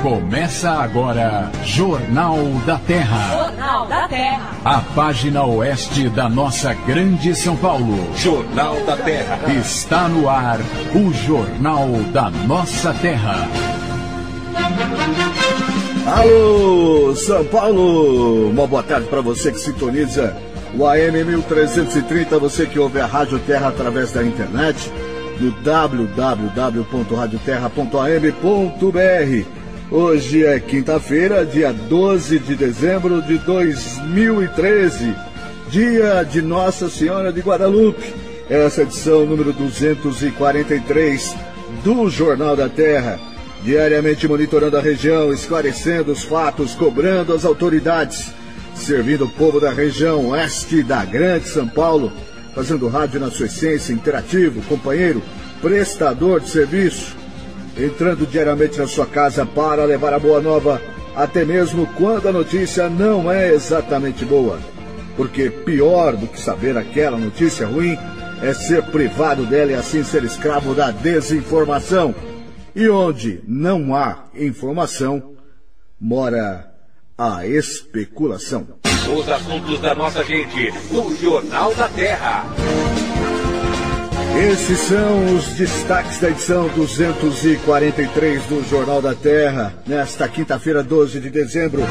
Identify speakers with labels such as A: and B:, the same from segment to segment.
A: Começa agora, Jornal da Terra.
B: Jornal da Terra.
A: A página oeste da nossa grande São Paulo.
C: Jornal da Terra.
A: Está no ar, o Jornal da Nossa Terra.
D: Alô, São Paulo! Uma boa tarde para você que sintoniza o AM 1330, você que ouve a Rádio Terra através da internet, no www.radioterra.am.br. Hoje é quinta-feira, dia 12 de dezembro de 2013, dia de Nossa Senhora de Guadalupe. Essa edição número 243 do Jornal da Terra. Diariamente monitorando a região, esclarecendo os fatos, cobrando as autoridades, servindo o povo da região oeste da Grande São Paulo, fazendo rádio na sua essência, interativo, companheiro, prestador de serviço, entrando diariamente na sua casa para levar a boa nova, até mesmo quando a notícia não é exatamente boa. Porque pior do que saber aquela notícia ruim é ser privado dela e assim ser escravo da desinformação. E onde não há informação, mora a especulação.
C: Os assuntos da nossa gente, no Jornal da Terra.
D: Esses são os destaques da edição 243 do Jornal da Terra. Nesta quinta-feira, 12 de dezembro,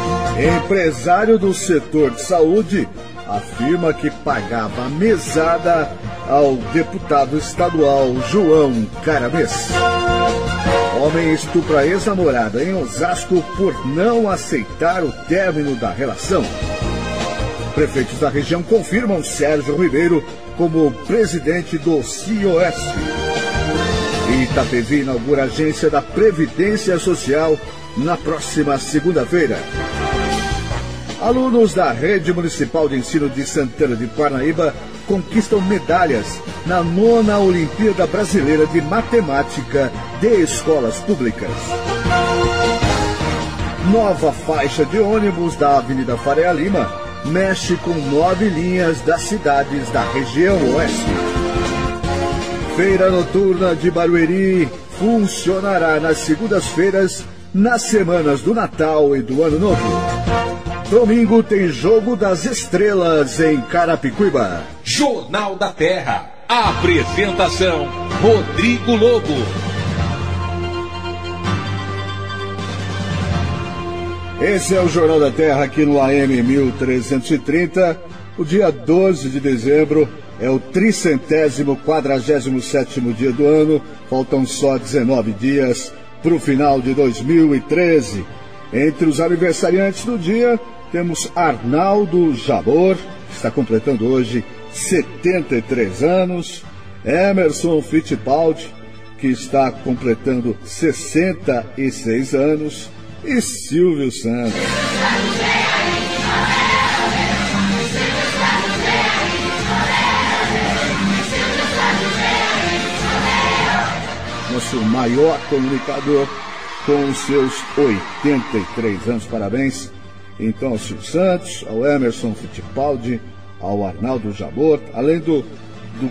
D: empresário do setor de saúde afirma que pagava mesada ao deputado estadual João Caramês. Homem estupra ex-namorada em Osasco por não aceitar o término da relação. Prefeitos da região confirmam Sérgio Ribeiro como presidente do CIOS. Itapevi inaugura a agência da Previdência Social na próxima segunda-feira. Alunos da Rede Municipal de Ensino de Santana de Parnaíba conquistam medalhas na 9ª Olimpíada Brasileira de Matemática de Escolas Públicas. Nova faixa de ônibus da Avenida Faria Lima mexe com 9 linhas das cidades da região oeste. Feira Noturna de Barueri funcionará nas segundas-feiras, nas semanas do Natal e do Ano Novo. Domingo tem Jogo das Estrelas em Carapicuíba.
C: Jornal da Terra. Apresentação: Rodrigo Lobo.
D: Esse é o Jornal da Terra aqui no AM 1330. O dia 12 de dezembro é o 347º dia do ano. Faltam só 19 dias para o final de 2013. Entre os aniversariantes do dia, temos Arnaldo Jabor, que está completando hoje 73 anos. Emerson Fittipaldi, que está completando 66 anos. E Silvio Santos. Nosso maior comunicador com os seus 83 anos. Parabéns, então, ao Silvio Santos, ao Emerson Fittipaldi, ao Arnaldo Jabor, além do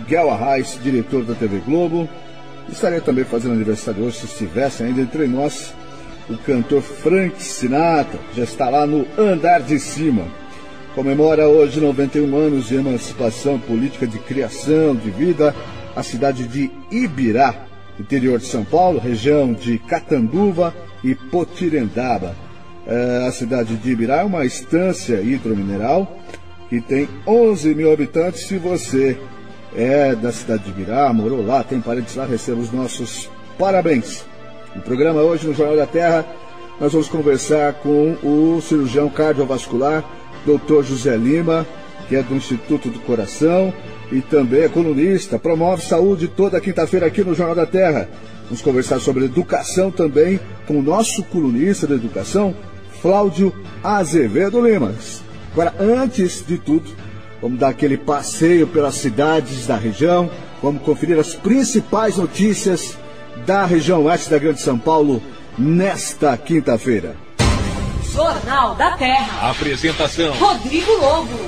D: Guel Arraes, diretor da TV Globo. Estaria também fazendo aniversário hoje, se estivesse ainda entre nós, o cantor Frank Sinatra, já está lá no andar de cima. Comemora hoje 91 anos de emancipação política, de criação de vida, a cidade de Ibirá, interior de São Paulo, região de Catanduva e Potirendaba. A cidade de Ibirá é uma estância hidromineral que tem 11 mil habitantes. Se você é da cidade de Ibirá, morou lá, tem parentes lá, receba os nossos parabéns. No programa hoje, no Jornal da Terra, nós vamos conversar com o cirurgião cardiovascular, Dr. José Lima, que é do Instituto do Coração e também é colunista, promove saúde toda quinta-feira aqui no Jornal da Terra. Vamos conversar sobre educação também com o nosso colunista de educação, Cláudio Azevedo Lima. Agora, antes de tudo, vamos dar aquele passeio pelas cidades da região, vamos conferir as principais notícias da região oeste da Grande São Paulo nesta quinta-feira.
B: Jornal da Terra.
C: Apresentação:
B: Rodrigo Lobo.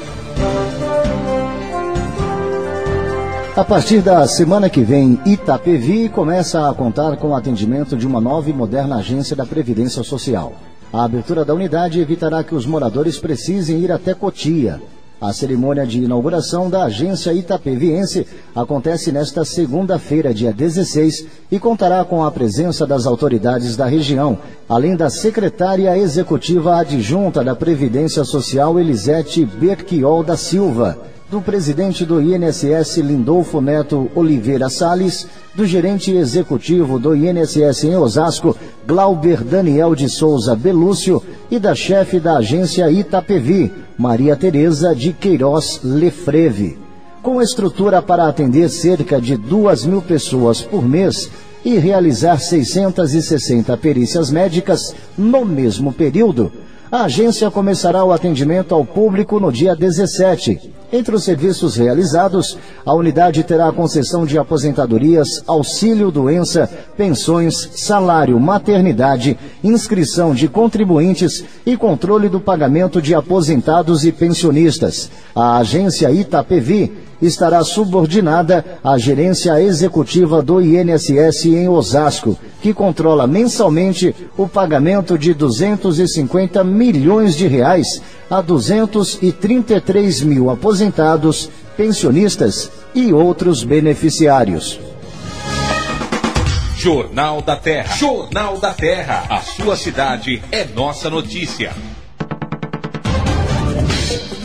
E: A partir da semana que vem, Itapevi começa a contar com o atendimento de uma nova e moderna agência da Previdência Social. A abertura da unidade evitará que os moradores precisem ir até Cotia. A cerimônia de inauguração da agência itapeviense acontece nesta segunda-feira, dia 16, e contará com a presença das autoridades da região, além da secretária executiva adjunta da Previdência Social, Elisete Berquiol da Silva, do presidente do INSS, Lindolfo Neto Oliveira Salles, do gerente executivo do INSS em Osasco, Glauber Daniel de Souza Belúcio, e da chefe da agência Itapevi, Maria Tereza de Queiroz Lefreve. Com estrutura para atender cerca de 2.000 pessoas por mês e realizar 660 perícias médicas no mesmo período, a agência começará o atendimento ao público no dia 17. Entre os serviços realizados, a unidade terá a concessão de aposentadorias, auxílio-doença, pensões, salário, maternidade, inscrição de contribuintes e controle do pagamento de aposentados e pensionistas. A agência Itapevi estará subordinada à gerência executiva do INSS em Osasco, que controla mensalmente o pagamento de 250 milhões de reais a 233 mil aposentados, pensionistas e outros beneficiários.
C: Jornal da Terra. Jornal da Terra. A sua cidade é nossa notícia.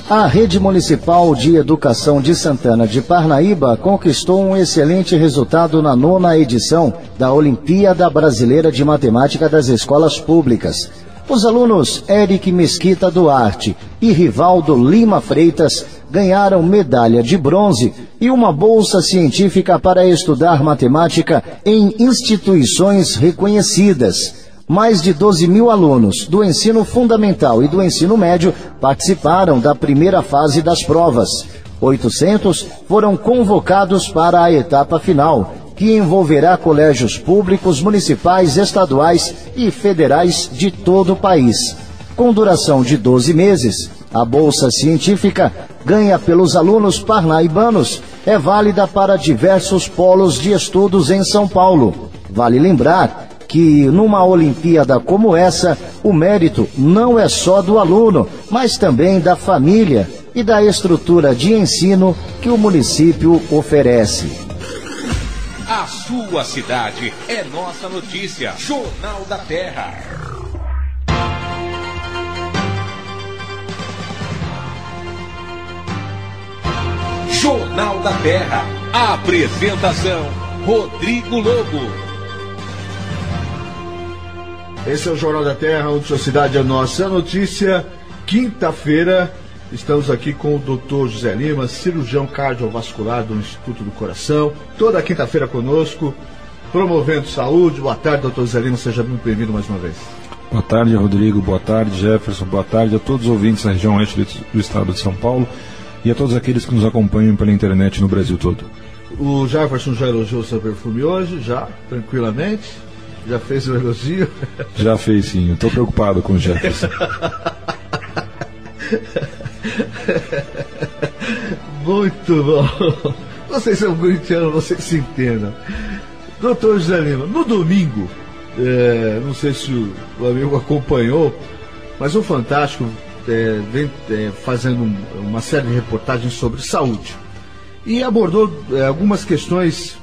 E: A Rede Municipal de Educação de Santana de Parnaíba conquistou um excelente resultado na 9ª edição da Olimpíada Brasileira de Matemática das Escolas Públicas. Os alunos Eric Mesquita Duarte e Rivaldo Lima Freitas ganharam medalha de bronze e uma bolsa científica para estudar matemática em instituições reconhecidas. Mais de 12.000 alunos do ensino fundamental e do ensino médio participaram da primeira fase das provas. 800 foram convocados para a etapa final, que envolverá colégios públicos, municipais, estaduais e federais de todo o país. Com duração de 12 meses, a bolsa científica ganha pelos alunos parnaibanos é válida para diversos polos de estudos em São Paulo. Vale lembrar que numa Olimpíada como essa, o mérito não é só do aluno, mas também da família e da estrutura de ensino que o município oferece.
C: A sua cidade é nossa notícia. Jornal da Terra. Jornal da Terra. Apresentação: Rodrigo Lobo.
D: Esse é o Jornal da Terra, onde sua cidade é nossa notícia. Quinta-feira, estamos aqui com o Dr. José Lima, cirurgião cardiovascular do Instituto do Coração. Toda quinta-feira conosco, promovendo saúde. Boa tarde, Dr. José Lima, seja muito bem-vindo mais uma vez.
F: Boa tarde, Rodrigo. Boa tarde, Jefferson. Boa tarde a todos os ouvintes da região oeste do estado de São Paulo e a todos aqueles que nos acompanham pela internet no Brasil todo.
D: O Jefferson já elogiou o seu perfume hoje, já, tranquilamente. Já fez o elogio?
F: Já fez, sim. Eu estou preocupado com o Jefferson.
D: Muito bom. Vocês são corintianos, vocês se entendam. Doutor José Lima, no domingo, não sei se o amigo acompanhou, mas o Fantástico vem fazendo uma série de reportagens sobre saúde. E abordou algumas questões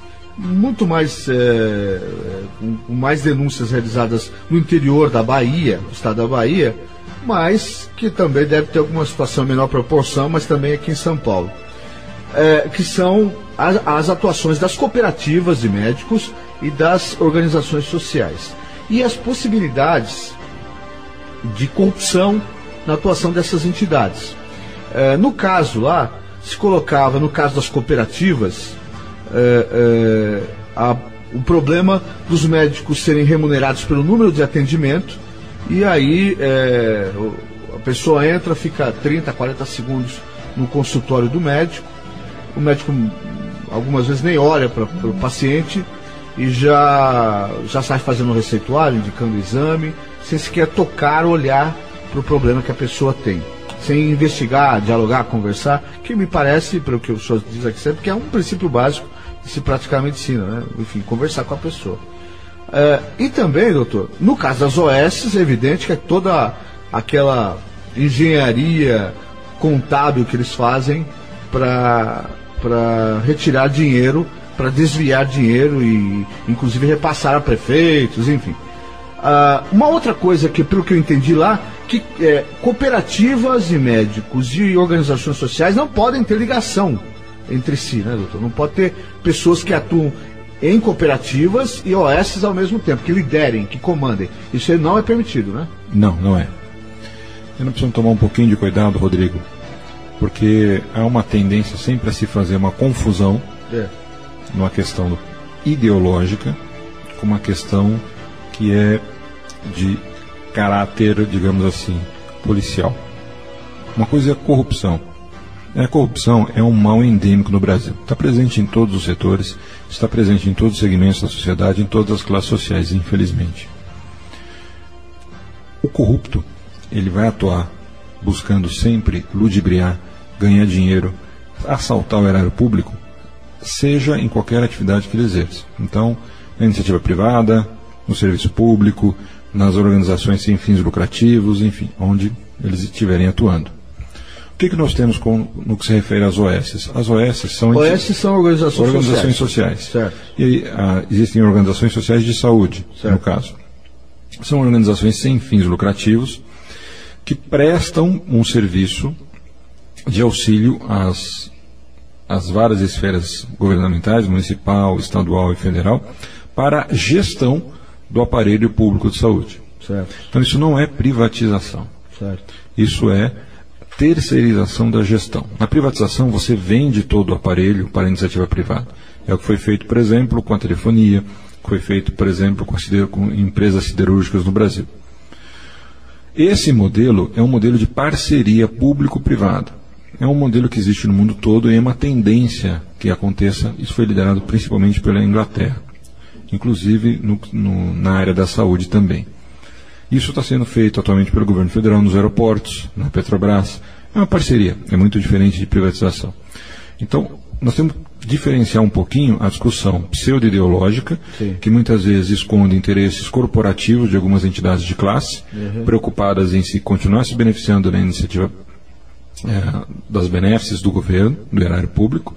D: muito mais, com mais denúncias realizadas no interior da Bahia, do estado da Bahia, mas que também deve ter alguma situação em menor proporção, mas também aqui em São Paulo, que são as atuações das cooperativas de médicos e das organizações sociais e as possibilidades de corrupção na atuação dessas entidades. No caso lá, se colocava, no caso das cooperativas, o problema dos médicos serem remunerados pelo número de atendimento, e aí a pessoa entra, fica 30, 40 segundos no consultório do médico, o médico algumas vezes nem olha para o paciente e já sai fazendo um receituário, indicando o exame, sem sequer tocar ou olhar para o problema que a pessoa tem. sem investigar, dialogar, conversar, que me parece, pelo que o senhor diz aqui sempre, que é um princípio básico de se praticar a medicina, né? Enfim, conversar com a pessoa. E também, doutor, no caso das OS, é evidente que é toda aquela engenharia contábil que eles fazem para retirar dinheiro, para desviar dinheiro e inclusive repassar a prefeitos, enfim. Uma outra coisa que, pelo que eu entendi lá, que cooperativas de médicos e organizações sociais não podem ter ligação entre si, né, doutor? Não pode ter pessoas que atuam em cooperativas e OS ao mesmo tempo, que liderem, que comandem. Isso aí não é permitido, né?
F: Não é. E não precisamos tomar um pouquinho de cuidado, Rodrigo, porque há uma tendência sempre a se fazer uma confusão numa questão ideológica com uma questão que é de caráter, digamos assim, policial. Uma coisa é a corrupção. A corrupção é um mal endêmico no Brasil. Está presente em todos os setores, está presente em todos os segmentos da sociedade, em todas as classes sociais, infelizmente. O corrupto, ele vai atuar buscando sempre ludibriar, ganhar dinheiro, assaltar o erário público, seja em qualquer atividade que ele exerça. Então, na iniciativa privada, no serviço público, nas organizações sem fins lucrativos, enfim, onde eles estiverem atuando. O que nós temos no que se refere às OS? As OS são organizações sociais.
D: Certo.
F: E existem organizações sociais de saúde, certo, no caso. São organizações sem fins lucrativos que prestam um serviço de auxílio às várias esferas governamentais, municipal, estadual e federal, para a gestão do aparelho público de saúde.
D: Certo.
F: Então isso não é privatização.
D: Certo.
F: Isso é terceirização da gestão. Na privatização você vende todo o aparelho para a iniciativa privada. É o que foi feito, por exemplo, com a telefonia, que foi feito, por exemplo, com empresas siderúrgicas no Brasil. Esse modelo é um modelo de parceria público-privada. É um modelo que existe no mundo todo e é uma tendência que aconteça. Isso foi liderado principalmente pela Inglaterra, inclusive na área da saúde também. Isso está sendo feito atualmente pelo governo federal nos aeroportos, na Petrobras. É uma parceria, é muito diferente de privatização. Então, nós temos que diferenciar um pouquinho a discussão pseudo-ideológica, que muitas vezes esconde interesses corporativos de algumas entidades de classe, preocupadas em se continuar se beneficiando da iniciativa das benéfices do governo, do erário público,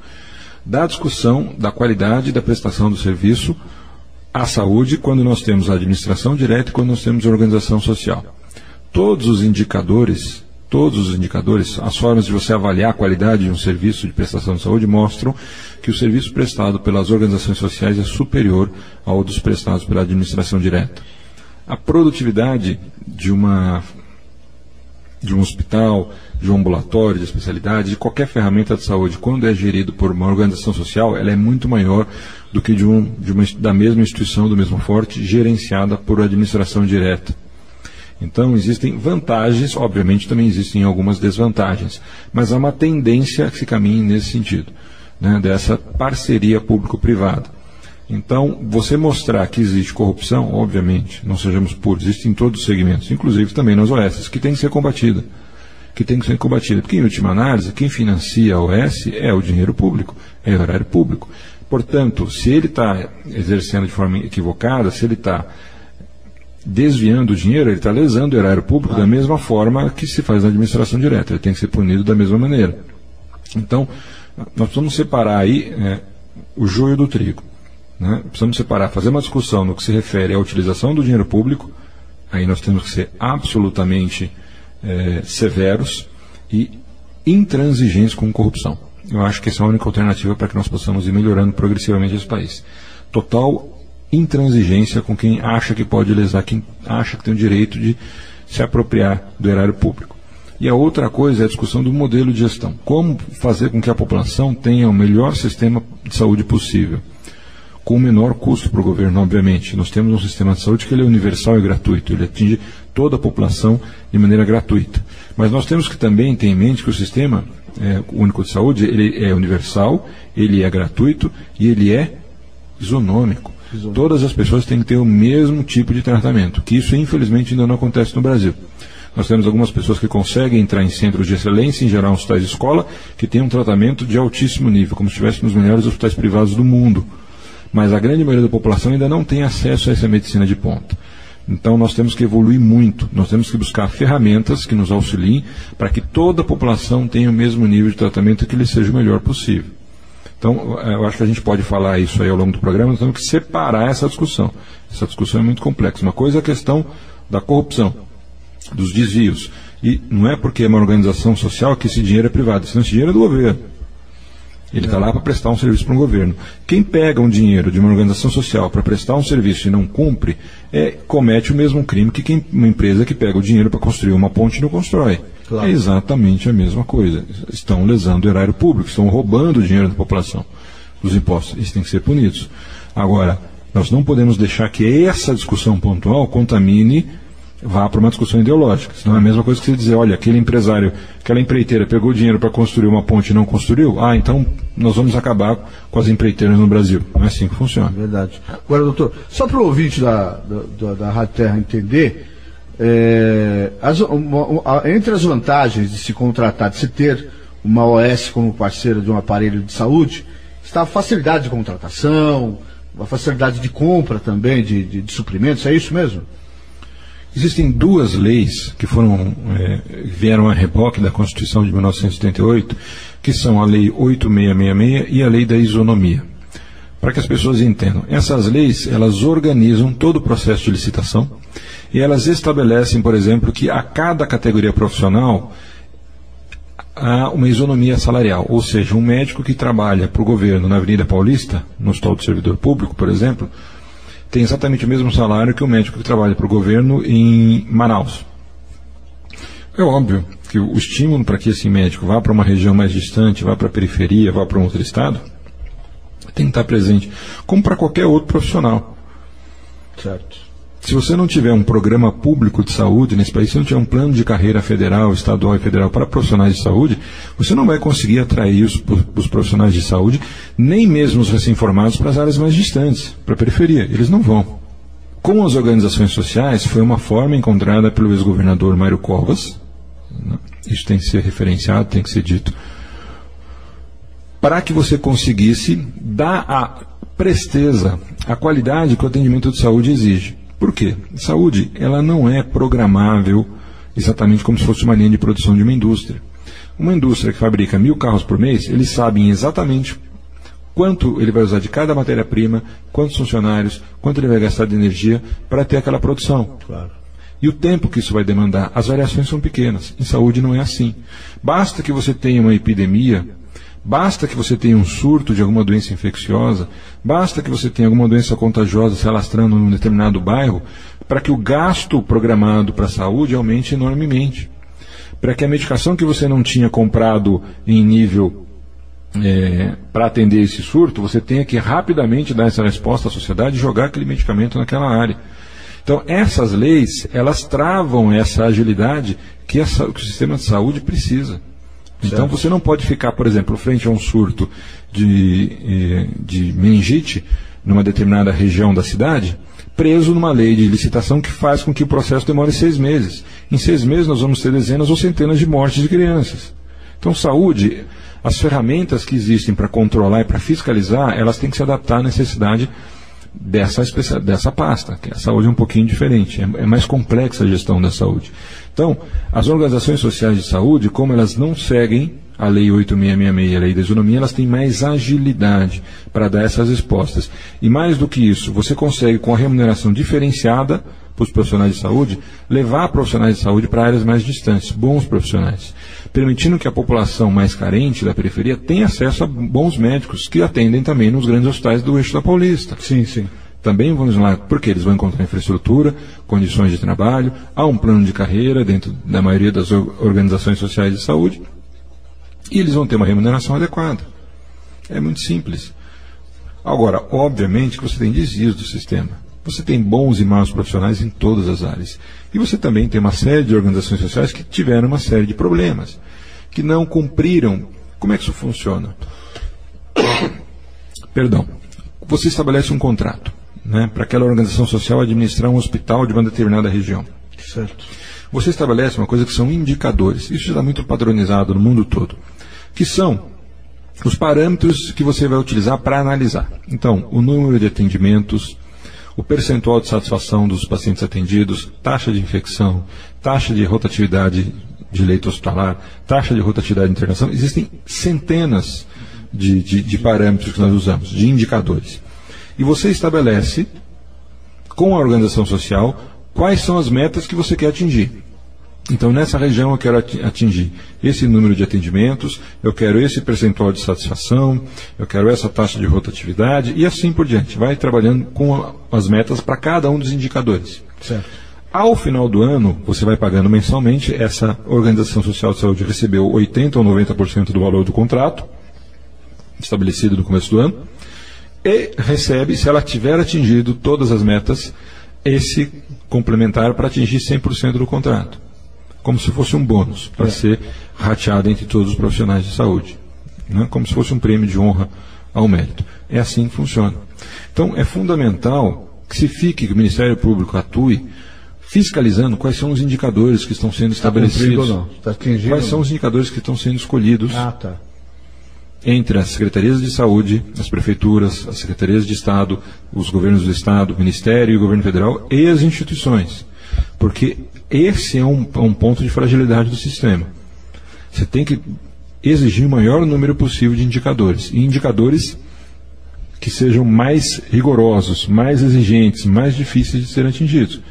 F: da discussão da qualidade da prestação do serviço à saúde, quando nós temos a administração direta e quando nós temos a organização social. Todos os indicadores, as formas de você avaliar a qualidade de um serviço de prestação de saúde mostram que o serviço prestado pelas organizações sociais é superior ao dos prestados pela administração direta. A produtividade de um hospital, de um ambulatório de especialidade, de qualquer ferramenta de saúde, quando é gerido por uma organização social, ela é muito maior do que da mesma instituição, do mesmo porte, gerenciada por administração direta. Então, existem vantagens, obviamente também existem algumas desvantagens, mas há uma tendência que se caminhe nesse sentido, né, dessa parceria público-privada. Então, você mostrar que existe corrupção, obviamente, não sejamos puros, existe em todos os segmentos, inclusive também nas OS, que tem que ser combatida. Porque, em última análise, quem financia a OS é o dinheiro público, é o erário público. Portanto, se ele está exercendo de forma equivocada, se ele está desviando o dinheiro, ele está lesando o erário público da mesma forma que se faz na administração direta. Ele tem que ser punido da mesma maneira. Então, nós precisamos separar aí o joio do trigo. Né? Precisamos separar, fazer uma discussão no que se refere à utilização do dinheiro público. Aí nós temos que ser absolutamente severos e intransigentes com corrupção. Eu acho que essa é a única alternativa para que nós possamos ir melhorando progressivamente esse país. Total intransigência com quem acha que pode lesar, quem acha que tem o direito de se apropriar do erário público. E a outra coisa é a discussão do modelo de gestão. Como fazer com que a população tenha o melhor sistema de saúde possível, com o menor custo para o governo, obviamente. Nós temos um sistema de saúde que ele é universal e gratuito, ele atinge toda a população de maneira gratuita. Mas nós temos que também ter em mente que o sistema único de saúde, ele é universal, ele é gratuito e ele é isonômico. Todas as pessoas têm que ter o mesmo tipo de tratamento, que isso infelizmente ainda não acontece no Brasil. Nós temos algumas pessoas que conseguem entrar em centros de excelência, em geral hospitais de escola, que têm um tratamento de altíssimo nível, como se estivesse nos melhores hospitais privados do mundo. Mas a grande maioria da população ainda não tem acesso a essa medicina de ponta. Então nós temos que evoluir muito, nós temos que buscar ferramentas que nos auxiliem para que toda a população tenha o mesmo nível de tratamento que lhe seja o melhor possível. Então, eu acho que a gente pode falar isso aí ao longo do programa, nós temos que separar essa discussão. Essa discussão é muito complexa. Uma coisa é a questão da corrupção, dos desvios. E não é porque é uma organização social que esse dinheiro é privado, senão esse dinheiro é do governo. Ele está lá para prestar um serviço para um governo. Quem pega um dinheiro de uma organização social para prestar um serviço e não cumpre, comete o mesmo crime que uma empresa que pega o dinheiro para construir uma ponte e não constrói. Claro. É exatamente a mesma coisa. Estão lesando o erário público, estão roubando o dinheiro da população, dos impostos. Eles têm que ser punidos. Agora, nós não podemos deixar que essa discussão pontual contamine, vá para uma discussão ideológica. Senão é a mesma coisa que você dizer, olha, aquele empresário, aquela empreiteira pegou o dinheiro para construir uma ponte e não construiu, então nós vamos acabar com as empreiteiras no Brasil. Não é assim que funciona.
D: Verdade. Agora, doutor, só para o ouvinte da Rádio Terra entender, entre as vantagens de se contratar, de se ter uma OS como parceira de um aparelho de saúde, está a facilidade de contratação, a facilidade de compra também de suprimentos, é isso mesmo?
F: Existem duas leis que vieram a reboque da Constituição de 1988, que são a Lei 8666 e a Lei da Isonomia. Para que as pessoas entendam, essas leis, elas organizam todo o processo de licitação e elas estabelecem, por exemplo, que a cada categoria profissional há uma isonomia salarial, ou seja, um médico que trabalha para o governo na Avenida Paulista, no Hospital do Servidor Público, por exemplo, tem exatamente o mesmo salário que o médico que trabalha para o governo em Manaus. É óbvio que o estímulo para que esse médico vá para uma região mais distante, vá para a periferia, vá para um outro estado, tem que estar presente, como para qualquer outro profissional.
D: Certo.
F: Se você não tiver um programa público de saúde nesse país, se não tiver um plano de carreira federal, estadual e federal para profissionais de saúde, você não vai conseguir atrair os profissionais de saúde, nem mesmo os recém-formados, para as áreas mais distantes, para a periferia. Eles não vão. Com as organizações sociais, foi uma forma encontrada pelo ex-governador Mário Covas, isso tem que ser referenciado, tem que ser dito, para que você conseguisse dar a presteza, a qualidade que o atendimento de saúde exige. Por quê? Saúde, ela não é programável exatamente como se fosse uma linha de produção de uma indústria. Uma indústria que fabrica 1000 carros por mês, eles sabem exatamente quanto ele vai usar de cada matéria-prima, quantos funcionários, quanto ele vai gastar de energia para ter aquela produção.
D: Claro.
F: E o tempo que isso vai demandar, as variações são pequenas. Em saúde não é assim. Basta que você tenha uma epidemia, basta que você tenha um surto de alguma doença infecciosa, basta que você tenha alguma doença contagiosa se alastrando num determinado bairro, para que o gasto programado para a saúde aumente enormemente. Para que a medicação que você não tinha comprado em nível para atender esse surto, você tenha que rapidamente dar essa resposta à sociedade e jogar aquele medicamento naquela área. Então, essas leis, elas travam essa agilidade que o sistema de saúde precisa. Então você não pode ficar, por exemplo, frente a um surto de meningite numa determinada região da cidade, preso numa lei de licitação que faz com que o processo demore 6 meses. Em 6 meses nós vamos ter dezenas ou centenas de mortes de crianças. Então saúde, as ferramentas que existem para controlar e para fiscalizar, elas têm que se adaptar à necessidade dessa pasta, que a saúde é um pouquinho diferente, é mais complexa a gestão da saúde. Então, as organizações sociais de saúde, como elas não seguem a Lei 8666 e a Lei da Isonomia, elas têm mais agilidade para dar essas respostas. E mais do que isso, você consegue, com a remuneração diferenciada para os profissionais de saúde, levar profissionais de saúde para áreas mais distantes, bons profissionais, permitindo que a população mais carente da periferia tenha acesso a bons médicos que atendem também nos grandes hospitais do eixo da Paulista.
D: Sim, sim.
F: Também vamos lá, porque eles vão encontrar infraestrutura, condições de trabalho, há um plano de carreira dentro da maioria das organizações sociais de saúde, e eles vão ter uma remuneração adequada. É muito simples. Agora, obviamente que você tem desvios do sistema. Você tem bons e maus profissionais em todas as áreas. E você também tem uma série de organizações sociais que tiveram uma série de problemas, que não cumpriram. Como é que isso funciona? Perdão. Você estabelece um contrato, para aquela organização social administrar um hospital de uma determinada região.
D: Certo.
F: você estabelece uma coisa que são indicadores. Isso está muito padronizado no mundo todo, que são os parâmetros que você vai utilizar para analisar. Então, o número de atendimentos, o percentual de satisfação dos pacientes atendidos, taxa de infecção, taxa de rotatividade de leito hospitalar, taxa de rotatividade de internação. Existem centenas de parâmetros que nós usamos, de indicadores. E você estabelece, com a organização social, quais são as metas que você quer atingir. Então, nessa região eu quero atingir esse número de atendimentos, eu quero esse percentual de satisfação, eu quero essa taxa de rotatividade e assim por diante. Vai trabalhando com as metas para cada um dos indicadores.
G: Certo.
F: Ao final do ano, você vai pagando mensalmente. Essa Organização Social de Saúde recebeu 80% ou 90% do valor do contrato, estabelecido no começo do ano, e recebe, se ela tiver atingido todas as metas, esse complementar para atingir 100% do contrato, como se fosse um bônus para ser rateado entre todos os profissionais de saúde, né? Como se fosse um prêmio de honra ao mérito. É assim que funciona. Então, é fundamental que o Ministério Público atue fiscalizando quais são os indicadores que estão sendo estabelecidos.
G: Ou não? Está atingindo
F: quais
G: ou
F: são
G: não?
F: os indicadores que estão sendo escolhidos
G: Tá.
F: entre as secretarias de saúde, as prefeituras, as secretarias de Estado, os governos do Estado, o Ministério e o governo federal e as instituições. Porque esse é um ponto de fragilidade do sistema. Você tem que exigir o maior número possível de indicadores. E indicadores que sejam mais rigorosos, mais exigentes, mais difíceis de serem atingidos.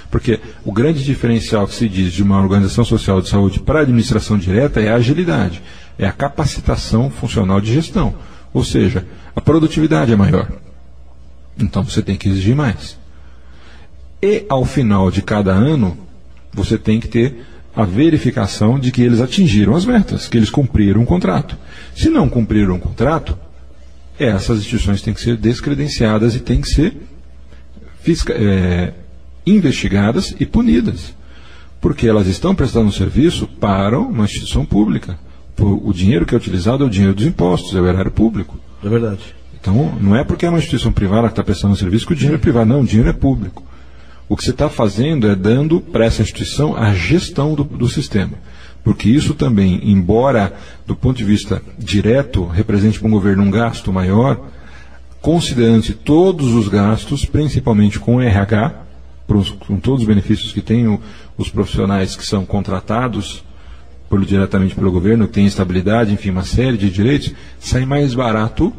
F: Porque o grande diferencial que se diz de uma organização social de saúde para a administração direta é a agilidade, é a capacitação funcional de gestão. Ou seja, a produtividade é maior. Então você tem que exigir mais. E ao final de cada ano, você tem que ter a verificação de que eles atingiram as metas, que eles cumpriram o contrato. Se não cumpriram o contrato, essas instituições têm que ser descredenciadas e têm que ser investigadas e punidas, porque elas estão prestando um serviço para uma instituição pública. O dinheiro que é utilizado é o dinheiro dos impostos, é o erário público.
G: É verdade.
F: Então, não é porque é uma instituição privada que está prestando um serviço que o dinheiro é privado, não, o dinheiro é público. O que você está fazendo é dando para essa instituição a gestão do sistema. Porque isso também, embora do ponto de vista direto represente para um governo um gasto maior, considerando-se todos os gastos, principalmente com o RH, com todos os benefícios que têm os profissionais que são contratados diretamente pelo governo, que têm estabilidade, enfim, uma série de direitos, sai mais barato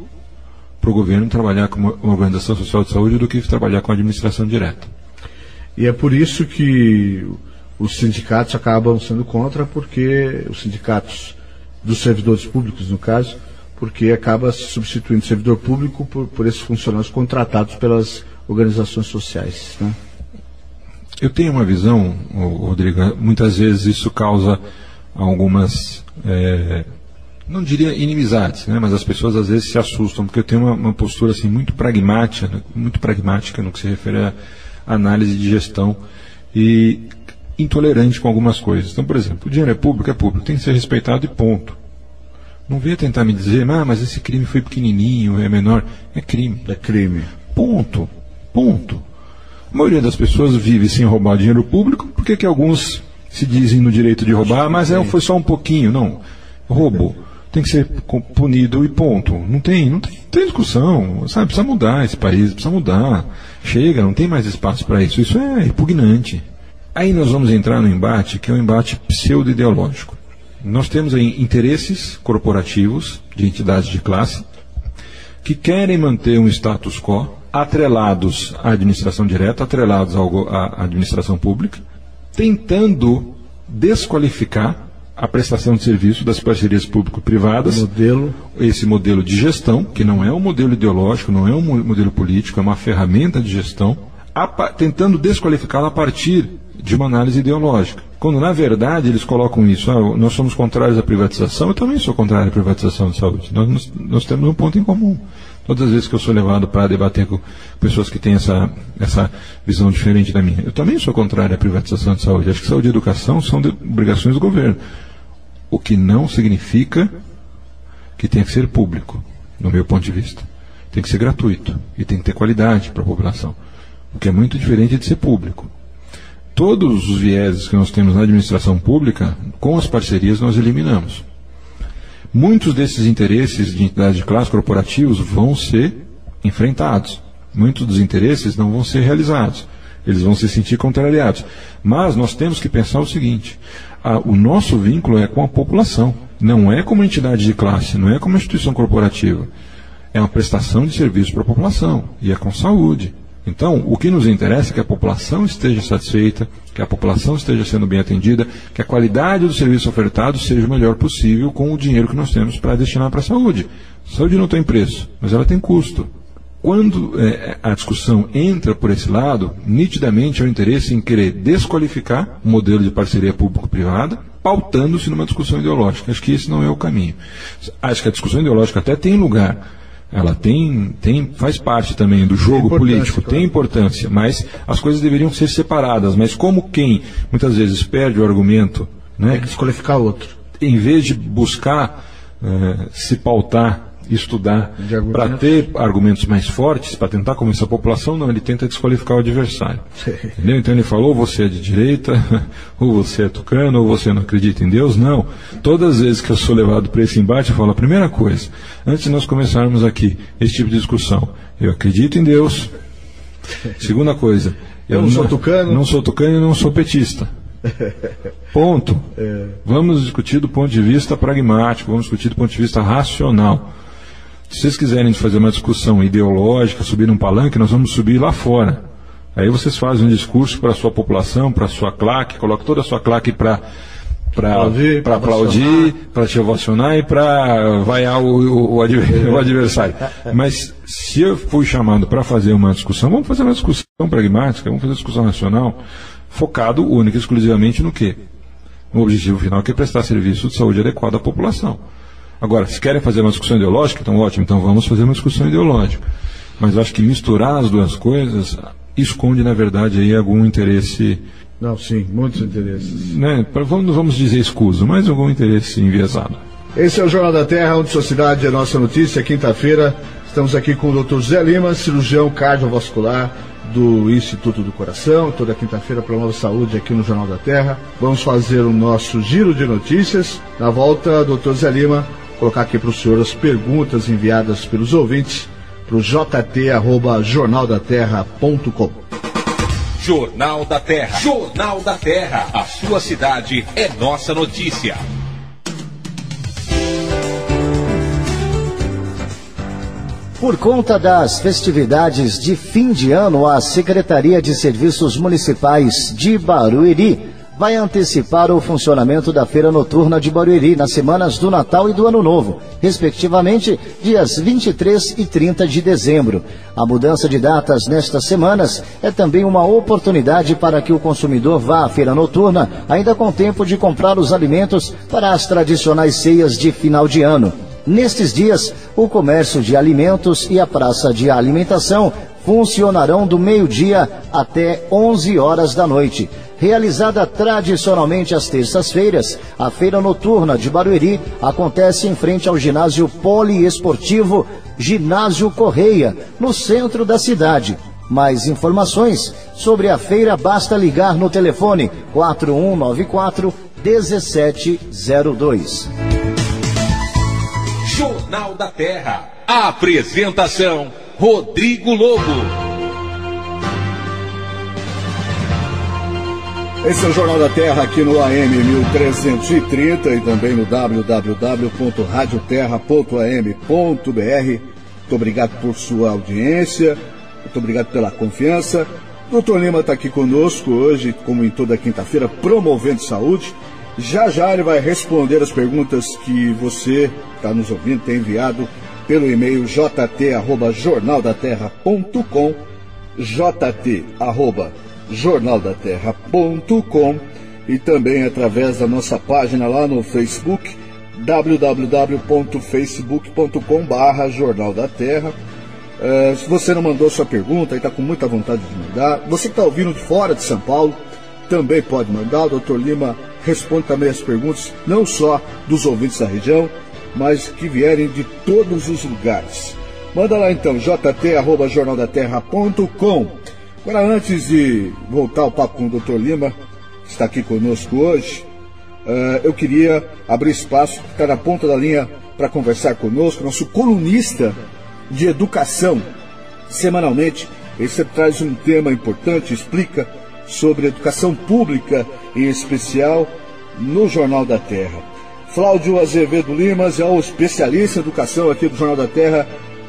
F: para o governo trabalhar com uma organização social de saúde do que trabalhar com a administração direta.
G: E é por isso que os sindicatos acabam sendo contra, porque os sindicatos dos servidores públicos, no caso, porque acaba se substituindo o servidor público por esses funcionários contratados pelas organizações sociais, né?
F: Eu tenho uma visão, Rodrigo, muitas vezes isso causa algumas, não diria inimizades, né, mas as pessoas às vezes se assustam, porque eu tenho uma postura assim, muito pragmática no que se refere à análise de gestão e intolerante com algumas coisas. Então, por exemplo, o dinheiro é público, tem que ser respeitado e ponto. Não venha tentar me dizer, mas esse crime foi pequenininho, é menor. É crime.
G: É crime.
F: Ponto. A maioria das pessoas vive sem roubar dinheiro público. Por que alguns se dizem no direito de roubar, mas foi só um pouquinho? Não. Roubo tem que ser punido e ponto. Não tem discussão. Sabe? Precisa mudar esse país, precisa mudar. Chega, não tem mais espaço para isso. Isso é repugnante. Aí nós vamos entrar no embate, que é um embate pseudo-ideológico. Nós temos aí interesses corporativos de entidades de classe que querem manter um status quo atrelados à administração direta, atrelados à administração pública, tentando desqualificar a prestação de serviço das parcerias público-privadas, esse modelo de gestão, que não é um modelo ideológico, não é um modelo político, é uma ferramenta de gestão, tentando desqualificá-la a partir de uma análise ideológica. Quando, na verdade, eles colocam isso, nós somos contrários à privatização, eu também sou contrário à privatização de saúde. Nós temos um ponto em comum. Todas as vezes que eu sou levado para debater com pessoas que têm essa visão diferente da minha, eu também sou contrário à privatização de saúde. Acho que saúde e educação são obrigações do governo. O que não significa que tem que ser público, no meu ponto de vista. Tem que ser gratuito e tem que ter qualidade para a população. O que é muito diferente de ser público. todos os vieses que nós temos na administração pública, com as parcerias nós eliminamos. Muitos desses interesses de entidades de classe corporativos vão ser enfrentados. Muitos dos interesses não vão ser realizados. Eles vão se sentir contrariados. Mas nós temos que pensar o seguinte: o nosso vínculo é com a população. Não é como entidade de classe, não é como instituição corporativa. É uma prestação de serviço para a população. E é com saúde. Então, o que nos interessa é que a população esteja satisfeita, que a população esteja sendo bem atendida, que a qualidade do serviço ofertado seja o melhor possível com o dinheiro que nós temos para destinar para a saúde. Saúde não tem preço, mas ela tem custo. Quando a discussão entra por esse lado, nitidamente é o interesse em querer desqualificar o modelo de parceria público-privada, pautando-se numa discussão ideológica. Acho que esse não é o caminho. Acho que a discussão ideológica até tem lugar. Ela faz parte também do jogo político, tem importância, mas as coisas deveriam ser separadas. Mas como quem muitas vezes perde o argumento, né,
G: tem que desqualificar outro.
F: Em vez de buscar se pautar, estudar para ter argumentos mais fortes, para tentar convencer a população, não, ele tenta desqualificar o adversário. Entendeu? Então ele falou, ou você é de direita, ou você é tucano, ou você não acredita em Deus. Não. Todas as vezes que eu sou levado para esse embate, eu falo, a primeira coisa, antes de nós começarmos aqui esse tipo de discussão, eu acredito em Deus. Segunda coisa, eu não sou tucano. Não sou tucano e não sou petista. Ponto. Vamos discutir do ponto de vista pragmático, vamos discutir do ponto de vista racional. Se vocês quiserem fazer uma discussão ideológica, subir num palanque, nós vamos subir lá fora. Aí vocês fazem um discurso para a sua população, para a sua claque, colocam toda a sua claque para aplaudir, para te ovacionar e para vaiar o adversário. Mas se eu fui chamado para fazer uma discussão, vamos fazer uma discussão pragmática, vamos fazer uma discussão racional, focado única e exclusivamente no quê? No objetivo final, que é prestar serviço de saúde adequado à população. Agora, se querem fazer uma discussão ideológica, então ótimo, então vamos fazer uma discussão ideológica. Mas eu acho que misturar as duas coisas esconde, na verdade, aí algum interesse...
G: Não, sim, muitos interesses.
F: Né? Vamos dizer escuso, mas algum interesse enviesado.
G: Esse é o Jornal da Terra, onde sua cidade é nossa notícia. Quinta-feira, estamos aqui com o Dr. Zé Lima, cirurgião cardiovascular do Instituto do Coração. Toda quinta-feira, Promova Saúde aqui no Jornal da Terra. Vamos fazer o nosso giro de notícias. Na volta, Dr. Zé Lima, colocar aqui para o senhor as perguntas enviadas pelos ouvintes para o jt@jornaldaterra.com.
C: Jornal da Terra. Jornal da Terra. A sua cidade é nossa notícia.
E: Por conta das festividades de fim de ano, a Secretaria de Serviços Municipais de Barueri vai antecipar o funcionamento da Feira Noturna de Barueri nas semanas do Natal e do Ano Novo, respectivamente dias 23 e 30 de dezembro. A mudança de datas nestas semanas é também uma oportunidade para que o consumidor vá à Feira Noturna ainda com tempo de comprar os alimentos para as tradicionais ceias de final de ano. Nestes dias, o comércio de alimentos e a praça de alimentação funcionarão do meio-dia até 11 horas da noite. Realizada tradicionalmente às terças-feiras, a Feira Noturna de Barueri acontece em frente ao ginásio poliesportivo Ginásio Correia, no centro da cidade. Mais informações sobre a feira basta ligar no telefone 4194-1702.
C: Jornal da Terra. A apresentação, Rodrigo Lobo.
D: Esse é o Jornal da Terra aqui no AM 1330 e também no www.radioterra.am.br. Muito obrigado por sua audiência, muito obrigado pela confiança. O Dr. Lima está aqui conosco hoje, como em toda quinta-feira, promovendo saúde. Já já ele vai responder as perguntas que você está nos ouvindo, tem enviado pelo e-mail jt@jornaldaterra.com, jt@jornaldaterra.com e também através da nossa página lá no Facebook, www.facebook.com/Jornal da Terra. Se você não mandou sua pergunta e está com muita vontade de mandar, você que está ouvindo de fora de São Paulo, também pode mandar. O Dr. Lima responde também as perguntas, não só dos ouvintes da região, mas que vierem de todos os lugares. Manda lá então, jt@jornaldaterra.com. Agora, antes de voltar ao papo com o Dr. Lima, que está aqui conosco hoje, eu queria abrir espaço, que está na ponta da linha para conversar conosco, nosso colunista de educação. Semanalmente, ele sempre traz um tema importante, explica sobre educação pública, em especial no Jornal da Terra. Cláudio Azevedo Limas é o especialista em educação aqui do Jornal da Terra.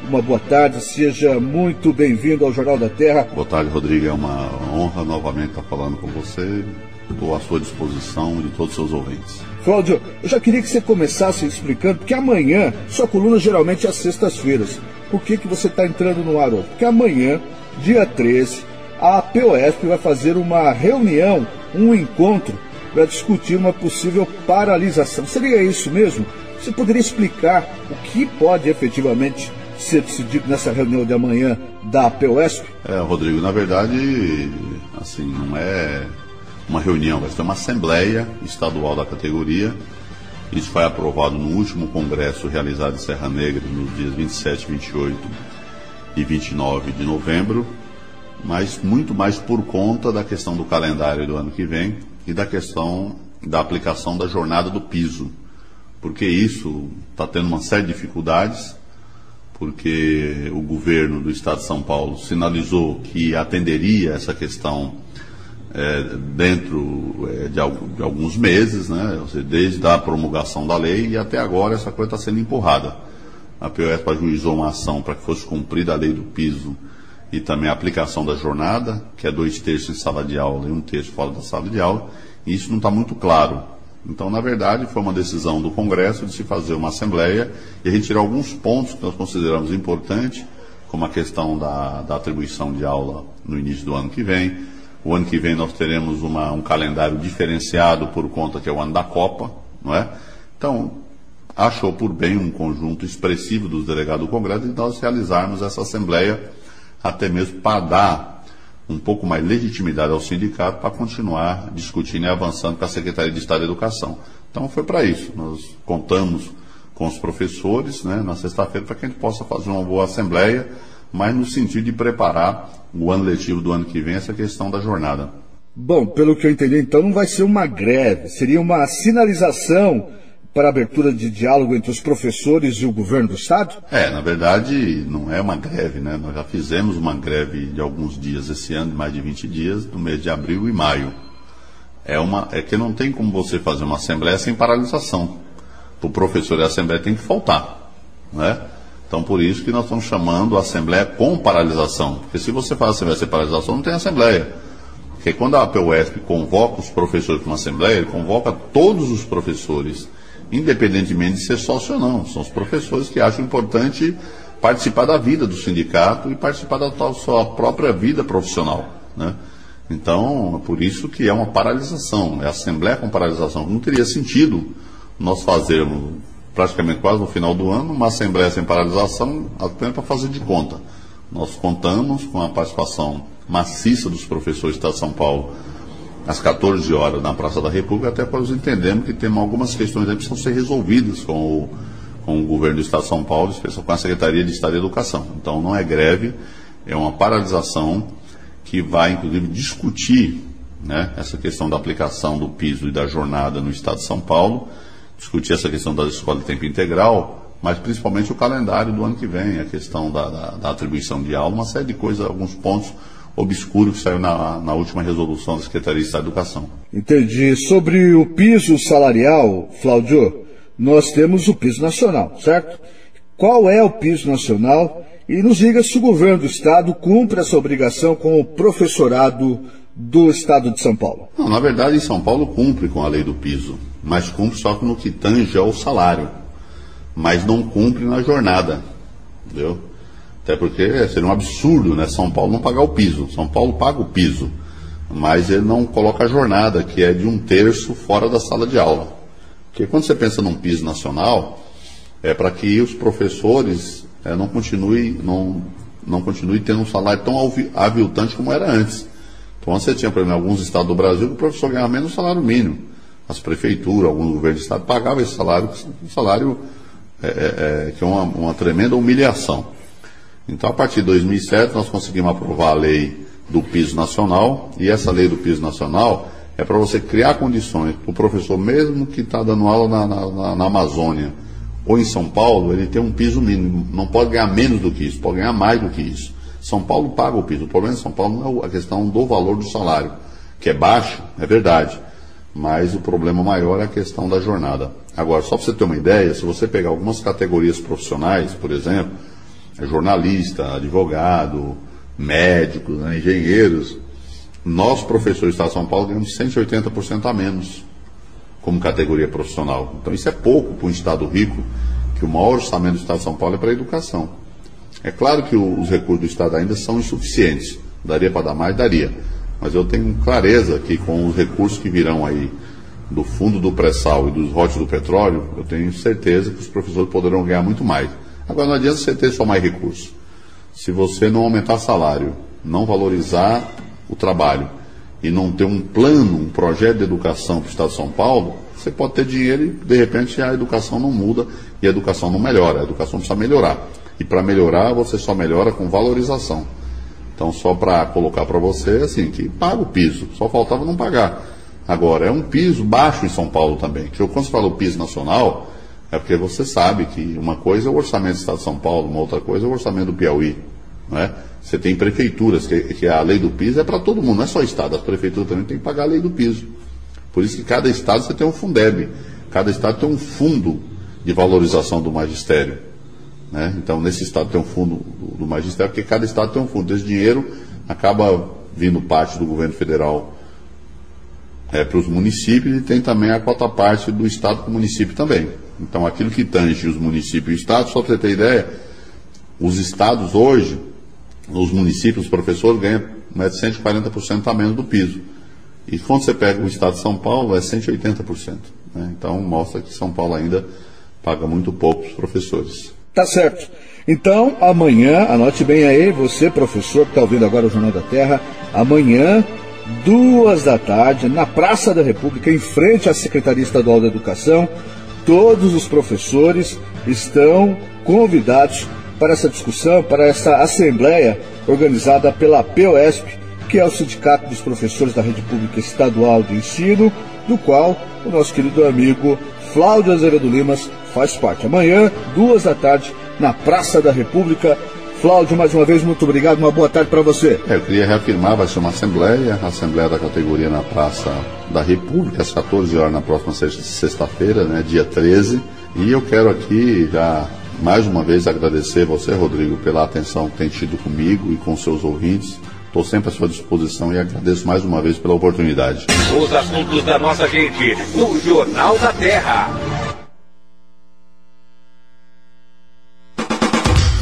D: Uma boa tarde, seja muito bem-vindo ao Jornal da Terra.
H: Boa tarde, Rodrigo, é uma honra novamente estar falando com você. Estou à sua disposição e de todos os seus ouvintes.
D: Cláudio, eu já queria que você começasse explicando, porque amanhã, sua coluna geralmente é às sextas-feiras. Por que você está entrando no ar hoje? Porque amanhã, dia 13, a POSP vai fazer uma reunião, um encontro, para discutir uma possível paralisação. Seria isso mesmo? Você poderia explicar o que pode efetivamente ser decidido nessa reunião de amanhã da POSP?
H: Rodrigo, na verdade, assim, não é uma reunião, vai ser uma assembleia estadual da categoria. Isso foi aprovado no último congresso realizado em Serra Negra, nos dias 27, 28 e 29 de novembro, mas muito mais por conta da questão do calendário do ano que vem e da questão da aplicação da jornada do piso, porque isso está tendo uma série de dificuldades, porque o governo do Estado de São Paulo sinalizou que atenderia essa questão dentro de alguns meses, né? Ou seja, desde a promulgação da lei, e até agora essa coisa está sendo empurrada. A POSP ajuizou uma ação para que fosse cumprida a lei do piso e também a aplicação da jornada, que é 2/3 em sala de aula e 1/3 fora da sala de aula, e isso não está muito claro. Então, na verdade, foi uma decisão do Congresso de se fazer uma assembleia e a gente tirar alguns pontos que nós consideramos importantes, como a questão da atribuição de aula no início do ano que vem. O ano que vem nós teremos um calendário diferenciado por conta que é o ano da Copa, não é? Então, achou por bem um conjunto expressivo dos delegados do Congresso de nós realizarmos essa assembleia, até mesmo para dar um pouco mais legitimidade ao sindicato para continuar discutindo e avançando com a Secretaria de Estado de Educação. Então foi para isso. Nós contamos com os professores, né, na sexta-feira, para que a gente possa fazer uma boa assembleia, mas no sentido de preparar o ano letivo do ano que vem, essa questão da jornada.
D: Bom, pelo que eu entendi, então não vai ser uma greve, seria uma sinalização para a abertura de diálogo entre os professores e o governo do Estado?
H: Na verdade, não é uma greve, né? Nós já fizemos uma greve de alguns dias esse ano, de mais de 20 dias, no mês de abril e maio. É que não tem como você fazer uma assembleia sem paralisação. Para o professor, a assembleia tem que faltar, né? Então, por isso que nós estamos chamando a assembleia com paralisação. Porque se você faz assembleia sem paralisação, não tem assembleia. Porque quando a POSP convoca os professores para uma assembleia, ele convoca todos os professores, independentemente de ser sócio ou não. São os professores que acham importante participar da vida do sindicato e participar da sua própria vida profissional, né? Então, é por isso que é uma paralisação, é a assembleia com paralisação. Não teria sentido nós fazermos, praticamente quase no final do ano, uma assembleia sem paralisação apenas para fazer de conta. Nós contamos com a participação maciça dos professores do Estado de São Paulo às 14 horas na Praça da República, até para nós entendermos que temos algumas questões que precisam ser resolvidas com o governo do Estado de São Paulo, especialmente com a Secretaria de Estado de Educação. Então não é greve, é uma paralisação que vai inclusive discutir, né, essa questão da aplicação do piso e da jornada no Estado de São Paulo, discutir essa questão da escola de tempo integral, mas principalmente o calendário do ano que vem, a questão da atribuição de aula, uma série de coisas, alguns pontos obscuro que saiu na última resolução da Secretaria de Estado de Educação.
D: Entendi. Sobre o piso salarial, Cláudio, nós temos o piso nacional, certo? Qual é o piso nacional? E nos diga se o governo do Estado cumpre essa obrigação com o professorado do Estado de São Paulo.
H: Não, na verdade, em São Paulo cumpre com a lei do piso, mas cumpre só no que tange ao salário, mas não cumpre na jornada, entendeu? Até porque seria um absurdo, né? São Paulo não pagar o piso. São Paulo paga o piso, mas ele não coloca a jornada, que é de 1/3 fora da sala de aula. Porque quando você pensa num piso nacional, é para que os professores não continuem tendo um salário tão aviltante como era antes. Então você tinha, por exemplo, em alguns estados do Brasil que o professor ganhava menos salário mínimo. As prefeituras, alguns governos de estado pagavam esse salário, que é uma tremenda humilhação. Então, a partir de 2007, nós conseguimos aprovar a lei do piso nacional, e essa lei do piso nacional é para você criar condições para o professor, mesmo que está dando aula na Amazônia ou em São Paulo, ele tem um piso mínimo, não pode ganhar menos do que isso, pode ganhar mais do que isso. São Paulo paga o piso, o problema de São Paulo não é a questão do valor do salário, que é baixo, é verdade, mas o problema maior é a questão da jornada. Agora, só para você ter uma ideia, se você pegar algumas categorias profissionais, por exemplo, jornalista, advogado, médicos, né, engenheiros, nós, professores do Estado de São Paulo, ganhamos 180% a menos como categoria profissional. Então isso é pouco para um Estado rico, que o maior orçamento do Estado de São Paulo é para a educação. É claro que os recursos do Estado ainda são insuficientes. Daria para dar mais? Daria. Mas eu tenho clareza que com os recursos que virão aí do fundo do pré-sal e dos royalties do petróleo, eu tenho certeza que os professores poderão ganhar muito mais. Agora não adianta você ter só mais recursos. Se você não aumentar salário, não valorizar o trabalho e não ter um plano, um projeto de educação para o Estado de São Paulo, você pode ter dinheiro e de repente a educação não muda e a educação não melhora. A educação precisa melhorar. E para melhorar, você só melhora com valorização. Então, só para colocar para você, assim, que paga o piso. Só faltava não pagar. Agora, é um piso baixo em São Paulo também. Que quando você fala o piso nacional, é porque você sabe que uma coisa é o orçamento do Estado de São Paulo, uma outra coisa é o orçamento do Piauí. Não é? Você tem prefeituras, que a lei do piso é para todo mundo, não é só Estado. As prefeituras também têm que pagar a lei do piso. Por isso que cada Estado você tem um Fundeb. Cada Estado tem um fundo de valorização do magistério. Né? Então, nesse Estado tem um fundo do magistério, porque cada Estado tem um fundo. Esse dinheiro acaba vindo parte do governo federal para os municípios, e tem também a quota parte do Estado para o município também. Então, aquilo que tange os municípios e o Estado, só para você ter ideia, os Estados hoje, os municípios, os professores ganham 140% a menos do piso. E quando você pega o Estado de São Paulo, é 180%. Né? Então, mostra que São Paulo ainda paga muito pouco os professores.
D: Tá certo. Então, amanhã, anote bem aí, você, professor, que está ouvindo agora o Jornal da Terra, amanhã, 14h, na Praça da República, em frente à Secretaria Estadual da Educação, todos os professores estão convidados para essa discussão, para essa assembleia organizada pela POESP, que é o Sindicato dos Professores da Rede Pública Estadual de Ensino, do qual o nosso querido amigo Flávio Azevedo Limas faz parte. Amanhã, 14h, na Praça da República. Flávio, mais uma vez, muito obrigado, uma boa tarde para você.
H: Eu queria reafirmar, vai ser uma assembleia, a assembleia da categoria na Praça da República, às 14 horas na próxima sexta-feira, né, dia 13. E eu quero aqui já, mais uma vez, agradecer você, Rodrigo, pela atenção que tem tido comigo e com seus ouvintes. Estou sempre à sua disposição e agradeço mais uma vez pela oportunidade.
C: Os assuntos da nossa gente, no Jornal da Terra.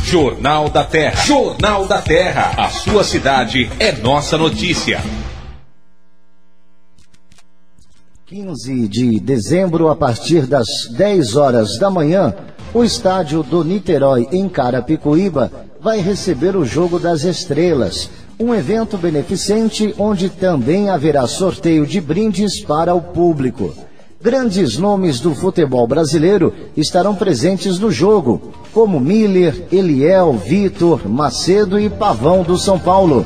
C: Jornal da Terra. Jornal da Terra. A sua cidade é nossa notícia.
E: 15 de dezembro, a partir das 10 horas da manhã, o estádio do Niterói, em Carapicuíba, vai receber o Jogo das Estrelas, um evento beneficente onde também haverá sorteio de brindes para o público. Grandes nomes do futebol brasileiro estarão presentes no jogo, como Miller, Eliel, Vitor, Macedo e Pavão do São Paulo,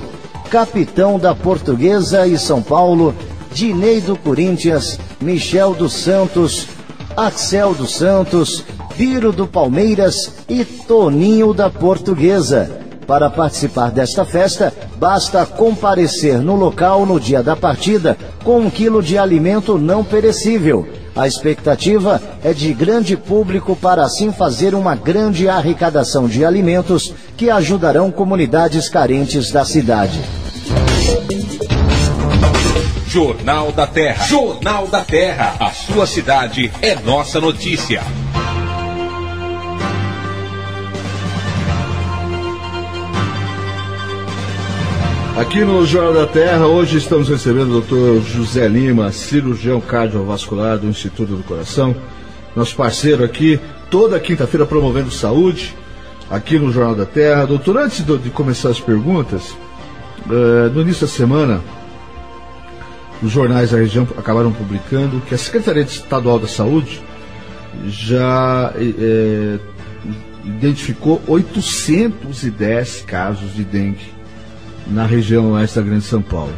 E: capitão da Portuguesa e São Paulo, Dinei do Corinthians, Michel dos Santos, Axel dos Santos, Biro do Palmeiras e Toninho da Portuguesa. Para participar desta festa, basta comparecer no local no dia da partida com 1 quilo de alimento não perecível. A expectativa é de grande público para assim fazer uma grande arrecadação de alimentos que ajudarão comunidades carentes da cidade.
C: Jornal da Terra. Jornal da Terra. A sua cidade é nossa notícia.
G: Aqui no Jornal da Terra, hoje estamos recebendo o Dr. José Lima, cirurgião cardiovascular do Instituto do Coração, nosso parceiro aqui, toda quinta-feira promovendo saúde, aqui no Jornal da Terra. Doutor, antes de começar as perguntas, no início da semana, os jornais da região acabaram publicando que a Secretaria Estadual da Saúde já identificou 810 casos de dengue na região oeste da Grande São Paulo.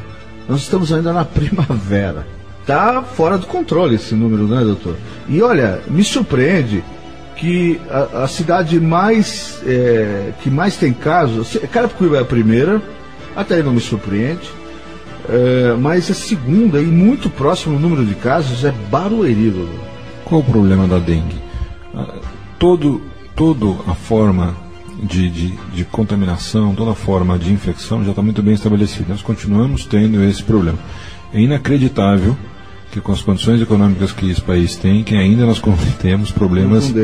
G: Nós estamos ainda na primavera. Está fora do controle esse número, né, doutor? E olha, me surpreende que a cidade que mais tem casos, Carapicuíba é a primeira, até aí não me surpreende, mas a segunda e muito próximo o número de casos é Barueri, doutor.
F: Qual o problema da dengue? Toda a forma de contaminação, toda a forma de infecção já está muito bem estabelecida. Nós continuamos tendo esse problema. É inacreditável que com as condições econômicas que esse país tem, que ainda nós temos problemas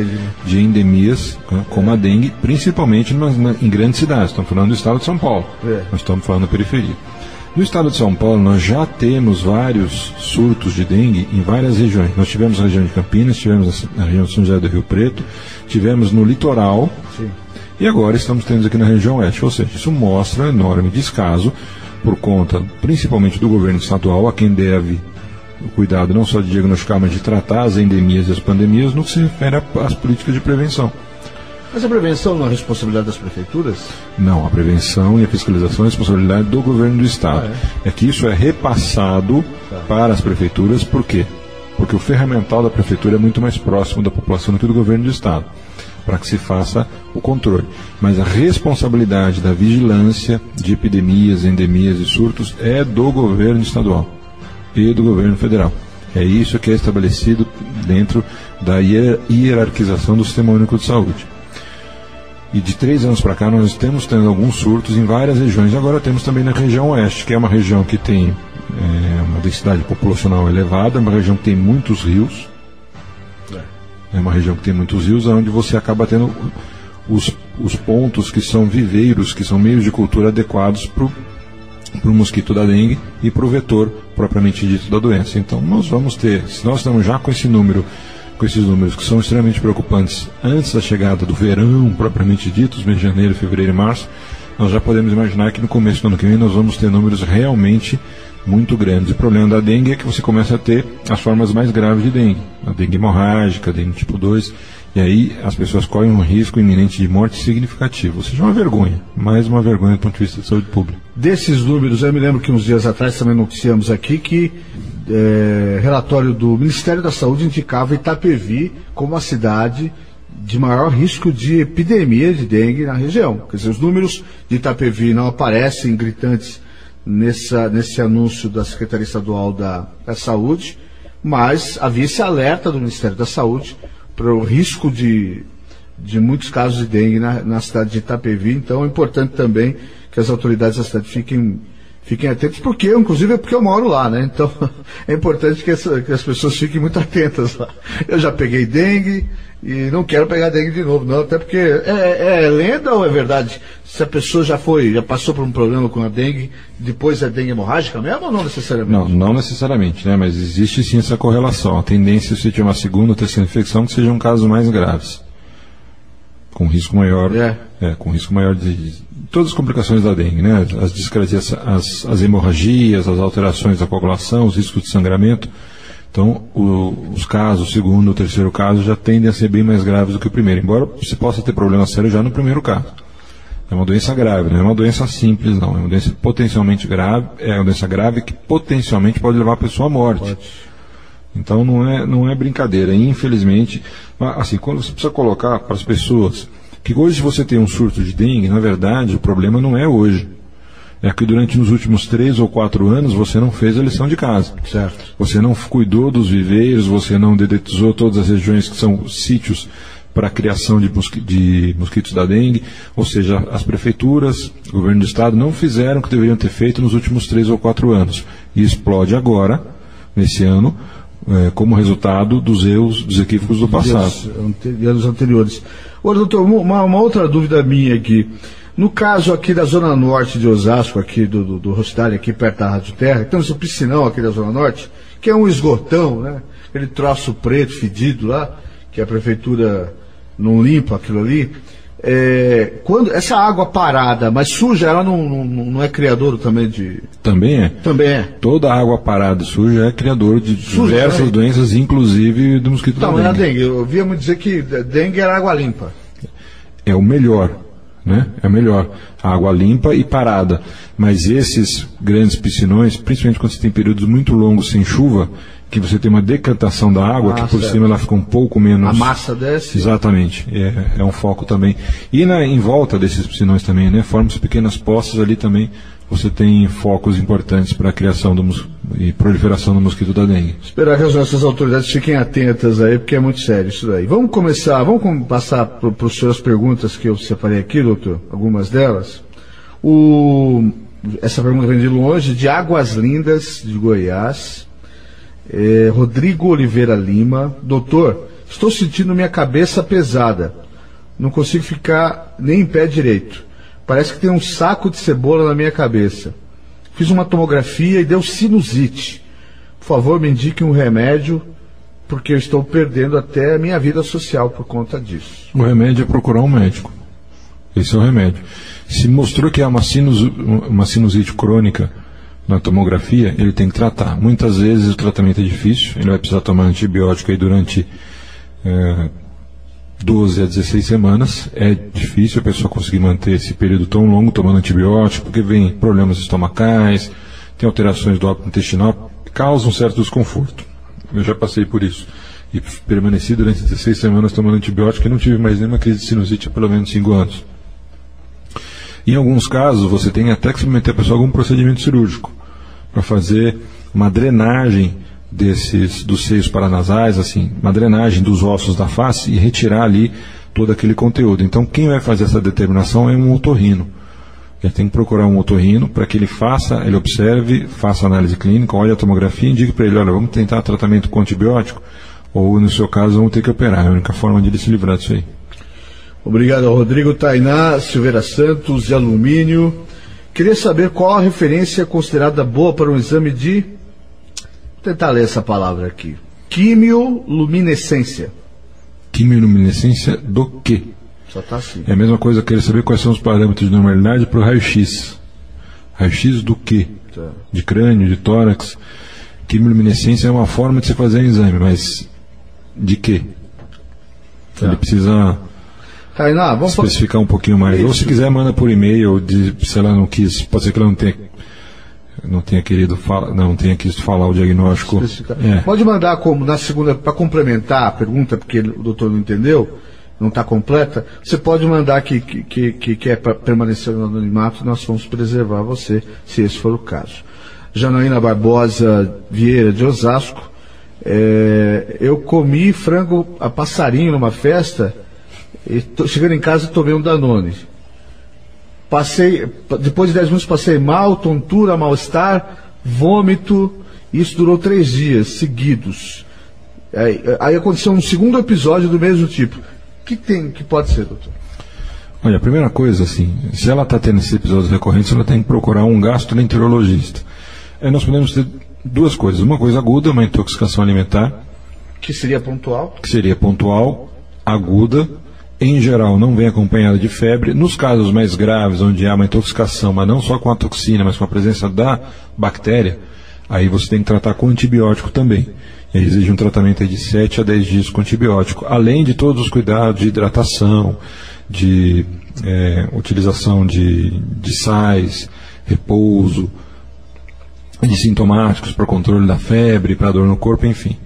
F: de endemias, como a dengue, principalmente em grandes cidades. Estamos falando do estado de São Paulo, nós estamos falando da periferia. No estado de São Paulo, nós já temos vários surtos de dengue em várias regiões. Nós tivemos a região de Campinas, tivemos a região de São José do Rio Preto, tivemos no litoral, e agora estamos tendo aqui na região oeste. Ou seja, isso mostra um enorme descaso por conta, principalmente do governo estadual, a quem deve o cuidado não só de diagnosticar, mas de tratar as endemias e as pandemias no que se refere às políticas de prevenção.
G: Mas a prevenção não é responsabilidade das prefeituras?
F: Não, a prevenção e a fiscalização é responsabilidade do governo do estado. É que isso é repassado para as prefeituras, por quê? Porque o ferramental da prefeitura é muito mais próximo da população do que do governo do estado, para que se faça o controle. Mas a responsabilidade da vigilância de epidemias, endemias e surtos é do governo estadual e do governo federal. É isso que é estabelecido dentro da hierarquização do Sistema Único de Saúde. E de 3 anos para cá nós estamos tendo alguns surtos em várias regiões. Agora temos também na região oeste, que é uma região que tem uma densidade populacional elevada, uma região que tem muitos rios. É uma região que tem muitos rios, onde você acaba tendo os pontos que são viveiros, que são meios de cultura adequados para o mosquito da dengue e para o vetor propriamente dito da doença. Então nós vamos ter, se nós estamos já com esses números que são extremamente preocupantes antes da chegada do verão propriamente dito, os meses de janeiro, fevereiro e março, nós já podemos imaginar que no começo do ano que vem nós vamos ter números realmente muito grandes. O problema da dengue é que você começa a ter as formas mais graves de dengue, a dengue hemorrágica, a dengue tipo 2, e aí as pessoas correm um risco iminente de morte significativo. Ou seja, uma vergonha, mais uma vergonha do ponto de vista de saúde pública.
G: Desses números, eu me lembro que uns dias atrás também noticiamos aqui que relatório do Ministério da Saúde indicava Itapevi como a cidade de maior risco de epidemia de dengue na região. Quer dizer, os números de Itapevi não aparecem gritantes nesse anúncio da Secretaria Estadual da Saúde, mas havia esse alerta do Ministério da Saúde para o risco de muitos casos de dengue na cidade de Itapevi. Então é importante também que as autoridades da cidade fiquem atentas, porque eu moro lá, né? Então é importante que as pessoas fiquem muito atentas lá. Eu já peguei dengue e não quero pegar dengue de novo, não, até porque é lenda ou é verdade? Se a pessoa já passou por um problema com a dengue, depois é dengue hemorrágica mesmo ou não necessariamente?
F: Não necessariamente, né? Mas existe sim essa correlação. A tendência é se tiver uma segunda ou terceira infecção que sejam casos mais graves, com risco maior, com risco maior de todas as complicações da dengue, né? As discrasias, as hemorragias, as alterações da coagulação, os riscos de sangramento. Então, os casos, o segundo ou terceiro caso, já tendem a ser bem mais graves do que o primeiro, embora você possa ter problema sério já no primeiro caso. É uma doença grave, não é uma doença simples, não. É uma doença potencialmente grave, é uma doença grave que potencialmente pode levar a pessoa à morte. Então, não é brincadeira. E, infelizmente, assim, quando você precisa colocar para as pessoas que hoje, se você tem um surto de dengue, na verdade, o problema não é hoje. É que durante os últimos 3 ou 4 anos você não fez a lição de casa.
G: Certo.
F: Você não cuidou dos viveiros, você não dedetizou todas as regiões que são sítios para a criação de mosquitos da dengue. Ou seja, as prefeituras, o governo do estado não fizeram o que deveriam ter feito nos últimos 3 ou 4 anos. E explode agora, nesse ano, como resultado dos erros, dos equívocos do passado.
G: De anos anteriores. Ora, doutor, uma outra dúvida minha aqui. No caso aqui da Zona Norte de Osasco, aqui do Rostário, aqui perto da Rádio Terra, temos o piscinão aqui da Zona Norte, que é um esgotão, né? Aquele troço preto, fedido lá, que a prefeitura não limpa aquilo ali. Quando essa água parada, mas suja, ela não é criador também de...
F: Também é.
G: Também é.
F: Toda água parada e suja é criador de diversas doenças, inclusive do mosquito da dengue.
G: Mas na dengue, eu ouvia me dizer que dengue era água limpa.
F: É o melhor. né? É melhor. A água limpa e parada. Mas esses grandes piscinões, principalmente quando você tem períodos muito longos sem chuva, que você tem uma decantação da água, que por cima ela fica um pouco menos...
G: A massa desce.
F: Exatamente. É um foco também. E em volta desses piscinões também, né? Formam-se pequenas poças ali também. Você tem focos importantes para a criação e proliferação do mosquito da dengue.
G: Esperar que as nossas autoridades fiquem atentas aí, porque é muito sério isso daí. Vamos passar para os senhor as perguntas que eu separei aqui, doutor, algumas delas. Essa pergunta vem de longe, de Águas Lindas, de Goiás. Rodrigo Oliveira Lima. Doutor, estou sentindo minha cabeça pesada. Não consigo ficar nem em pé direito. Parece que tem um saco de cebola na minha cabeça. Fiz uma tomografia e deu sinusite. Por favor, me indique um remédio, porque eu estou perdendo até a minha vida social por conta disso.
F: O remédio é procurar um médico. Esse é o remédio. Se mostrou que há uma sinusite crônica na tomografia, ele tem que tratar. Muitas vezes o tratamento é difícil, ele vai precisar tomar antibiótico aí durante 12 a 16 semanas. É difícil a pessoa conseguir manter esse período tão longo tomando antibiótico, porque vem problemas estomacais, tem alterações do hábito intestinal, causa um certo desconforto. Eu já passei por isso. E permaneci durante 16 semanas tomando antibiótico e não tive mais nenhuma crise de sinusite há pelo menos 5 anos. Em alguns casos, você tem até que submeter a pessoa a algum procedimento cirúrgico para fazer uma drenagem dos seios paranasais, assim, uma drenagem dos ossos da face e retirar ali todo aquele conteúdo. Então, quem vai fazer essa determinação é um otorrino. Ele tem que procurar um otorrino para que ele observe, faça análise clínica, olhe a tomografia e indique para ele, olha, vamos tentar tratamento com antibiótico, ou no seu caso vamos ter que operar. É a única forma de ele se livrar disso aí.
G: Obrigado ao Rodrigo. Tainá Silveira Santos, de Alumínio. Queria saber qual a referência considerada boa para um exame de... Vou tentar ler essa palavra aqui. Quimioluminescência.
F: Quimioluminescência do quê?
G: Só tá assim.
F: É a mesma coisa, eu queria saber quais são os parâmetros de normalidade para o raio-x. Raio-x do quê? Tá. De crânio, de tórax. Quimioluminescência é uma forma de se fazer exame, mas de quê? Tá. Ele precisa...
G: Tainá, vamos
F: especificar um pouquinho mais. Isso. Ou se quiser, manda por e-mail, se ela não quis, pode ser que ela não tenha quis falar o diagnóstico.
G: Pode mandar como na segunda, para complementar a pergunta, porque o doutor não entendeu, não está completa, você pode mandar que quer permanecer no anonimato, nós vamos preservar você, se esse for o caso. Janaína Barbosa Vieira, de Osasco. Eu comi frango a passarinho numa festa, e chegando em casa tomei um Danone. Depois de 10 minutos passei mal, tontura, mal-estar, vômito. Isso durou 3 dias seguidos. Aí aconteceu um segundo episódio do mesmo tipo. O que pode ser, doutor?
F: Olha, a primeira coisa, assim, se ela está tendo esses episódios recorrentes, ela tem que procurar um gastroenterologista. Nós podemos ter 2 coisas. Uma coisa aguda, uma intoxicação alimentar.
G: Que seria pontual?
F: Que seria pontual, aguda. Em geral, não vem acompanhada de febre. Nos casos mais graves, onde há uma intoxicação, mas não só com a toxina, mas com a presença da bactéria, aí você tem que tratar com antibiótico também. E aí exige um tratamento de 7 a 10 dias com antibiótico, além de todos os cuidados de hidratação, de utilização de sais, repouso, de sintomáticos para controle da febre, para dor no corpo, enfim.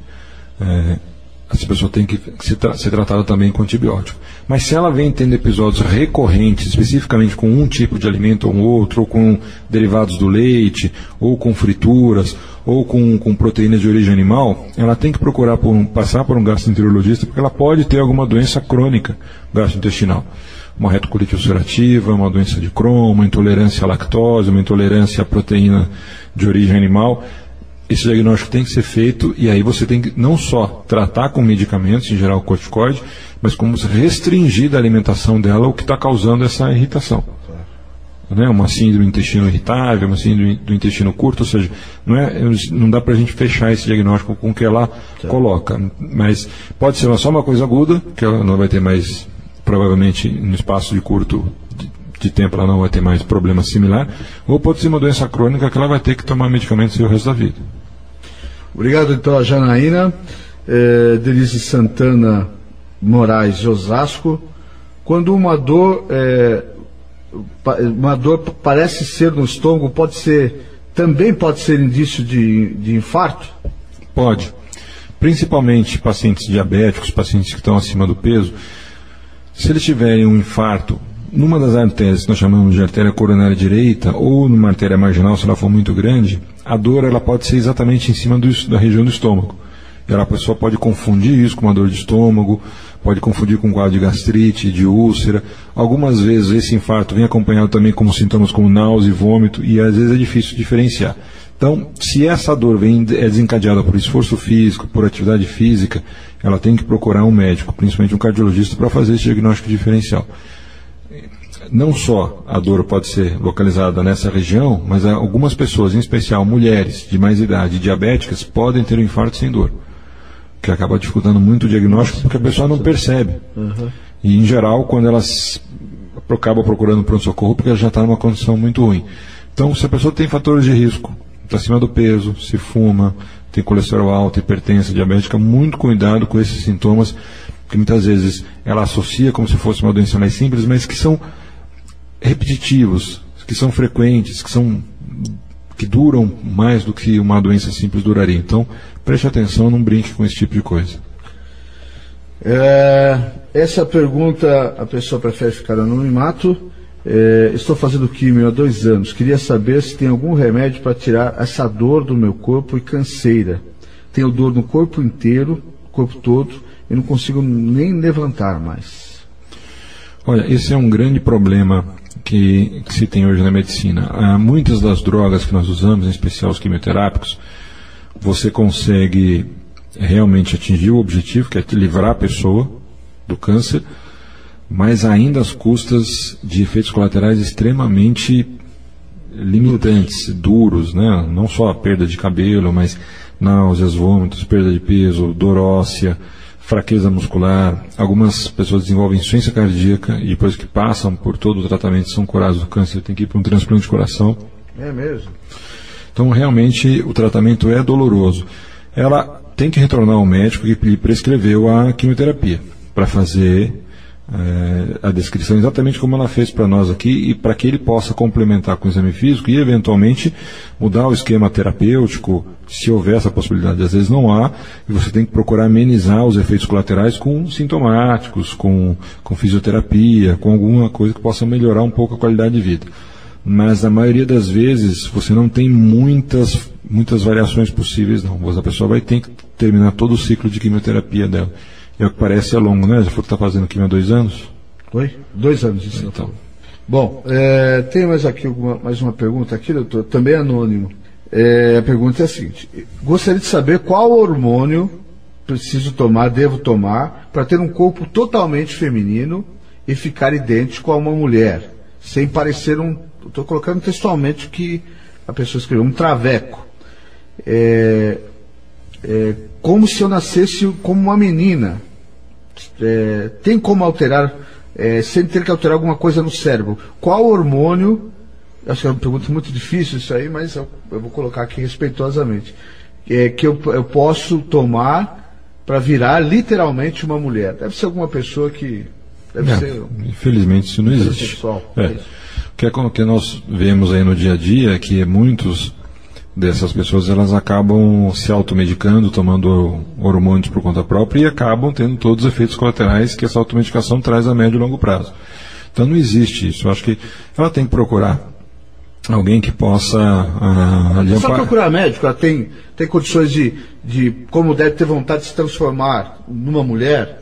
F: Essa pessoa tem que ser tratada também com antibiótico. Mas se ela vem tendo episódios recorrentes, especificamente com um tipo de alimento ou outro, ou com derivados do leite, ou com frituras, ou com proteínas de origem animal, ela tem que procurar passar por um gastroenterologista, porque ela pode ter alguma doença crônica gastrointestinal. Uma retocolite ulcerativa, uma doença de Crohn, uma intolerância à lactose, uma intolerância à proteína de origem animal. Esse diagnóstico tem que ser feito, e aí você tem que não só tratar com medicamentos, em geral corticoide, mas como restringir da alimentação dela o que está causando essa irritação. Uma síndrome do intestino irritável, uma síndrome do intestino curto, ou seja, não dá para a gente fechar esse diagnóstico com o que ela coloca. Mas pode ser só uma coisa aguda, que ela não vai ter mais, provavelmente, no espaço de curto de tempo ela não vai ter mais problema similar, ou pode ser uma doença crônica que ela vai ter que tomar medicamentos o resto da vida.
G: Obrigado então a Janaína. Denise Santana Moraes de Osasco. Quando uma dor uma dor parece ser no estômago, também pode ser indício de infarto?
F: Pode. Principalmente pacientes diabéticos, pacientes que estão acima do peso, se eles tiverem um infarto numa das artérias que nós chamamos de artéria coronária direita ou numa artéria marginal, se ela for muito grande, a dor ela pode ser exatamente em cima da região do estômago. A pessoa pode confundir isso com uma dor de estômago, pode confundir com um quadro de gastrite, de úlcera. Algumas vezes esse infarto vem acompanhado também com sintomas como náusea e vômito, e às vezes é difícil diferenciar. Então, se essa dor é desencadeada por esforço físico, por atividade física, ela tem que procurar um médico, principalmente um cardiologista, para fazer esse diagnóstico diferencial. Não só a dor pode ser localizada nessa região, mas algumas pessoas, em especial mulheres de mais idade, diabéticas, podem ter um infarto sem dor, que acaba dificultando muito o diagnóstico porque a pessoa não percebe. E, em geral, quando elas acabam procurando pronto-socorro, porque ela já está numa condição muito ruim. Então, se a pessoa tem fatores de risco, está acima do peso, se fuma, tem colesterol alto, hipertensa, diabética, muito cuidado com esses sintomas, que muitas vezes ela associa como se fosse uma doença mais simples, mas que são repetitivos, que são frequentes, que duram mais do que uma doença simples duraria. Então, preste atenção, não brinque com esse tipo de coisa.
G: Essa pergunta, a pessoa prefere ficar anonimato. Estou fazendo químio há 2 anos. Queria saber se tem algum remédio para tirar essa dor do meu corpo e canseira. Tenho dor no corpo inteiro, corpo todo, e não consigo nem levantar mais.
F: Olha, esse é um grande problema que se tem hoje na medicina. Muitas das drogas que nós usamos, em especial os quimioterápicos, você consegue realmente atingir o objetivo, que é livrar a pessoa do câncer, mas ainda às custas de efeitos colaterais extremamente limitantes, duros, né? Não só a perda de cabelo, mas náuseas, vômitos, perda de peso, dor óssea, fraqueza muscular. Algumas pessoas desenvolvem insuficiência cardíaca e depois que passam por todo o tratamento são curados do câncer, tem que ir para um transplante de coração.
G: É mesmo?
F: Então realmente o tratamento é doloroso. Ela tem que retornar ao médico que lhe prescreveu a quimioterapia para fazer a descrição exatamente como ela fez para nós aqui e para que ele possa complementar com o exame físico e eventualmente mudar o esquema terapêutico, se houver essa possibilidade. Às vezes não há, e você tem que procurar amenizar os efeitos colaterais com sintomáticos, com fisioterapia, com alguma coisa que possa melhorar um pouco a qualidade de vida. Mas na maioria das vezes você não tem muitas variações possíveis, não. A pessoa vai ter que terminar todo o ciclo de quimioterapia dela. É o que parece longo, né? Já falou que está fazendo quimio há 2 anos?
G: Oi? 2 anos, isso.
F: Então.
G: Bom, tem mais uma pergunta aqui, doutor, também anônimo. A pergunta é a seguinte: gostaria de saber qual hormônio devo tomar para ter um corpo totalmente feminino e ficar idêntico a uma mulher, sem parecer estou colocando textualmente o que a pessoa escreveu, um traveco. Como se eu nascesse como uma menina. Tem como alterar, sem ter que alterar alguma coisa no cérebro? Qual hormônio, acho que é uma pergunta muito difícil isso aí, mas eu vou colocar aqui respeitosamente, que eu posso tomar para virar literalmente uma mulher? Deve ser alguma pessoa que...
F: Infelizmente isso não existe. O que nós vemos aí no dia a dia é que muitos dessas pessoas elas acabam se automedicando, tomando hormônios por conta própria e acabam tendo todos os efeitos colaterais que essa automedicação traz a médio e longo prazo. Então não existe isso. Eu acho que ela tem que procurar alguém que possa
G: só procurar médico. Ela tem condições de como deve ter vontade de se transformar numa mulher.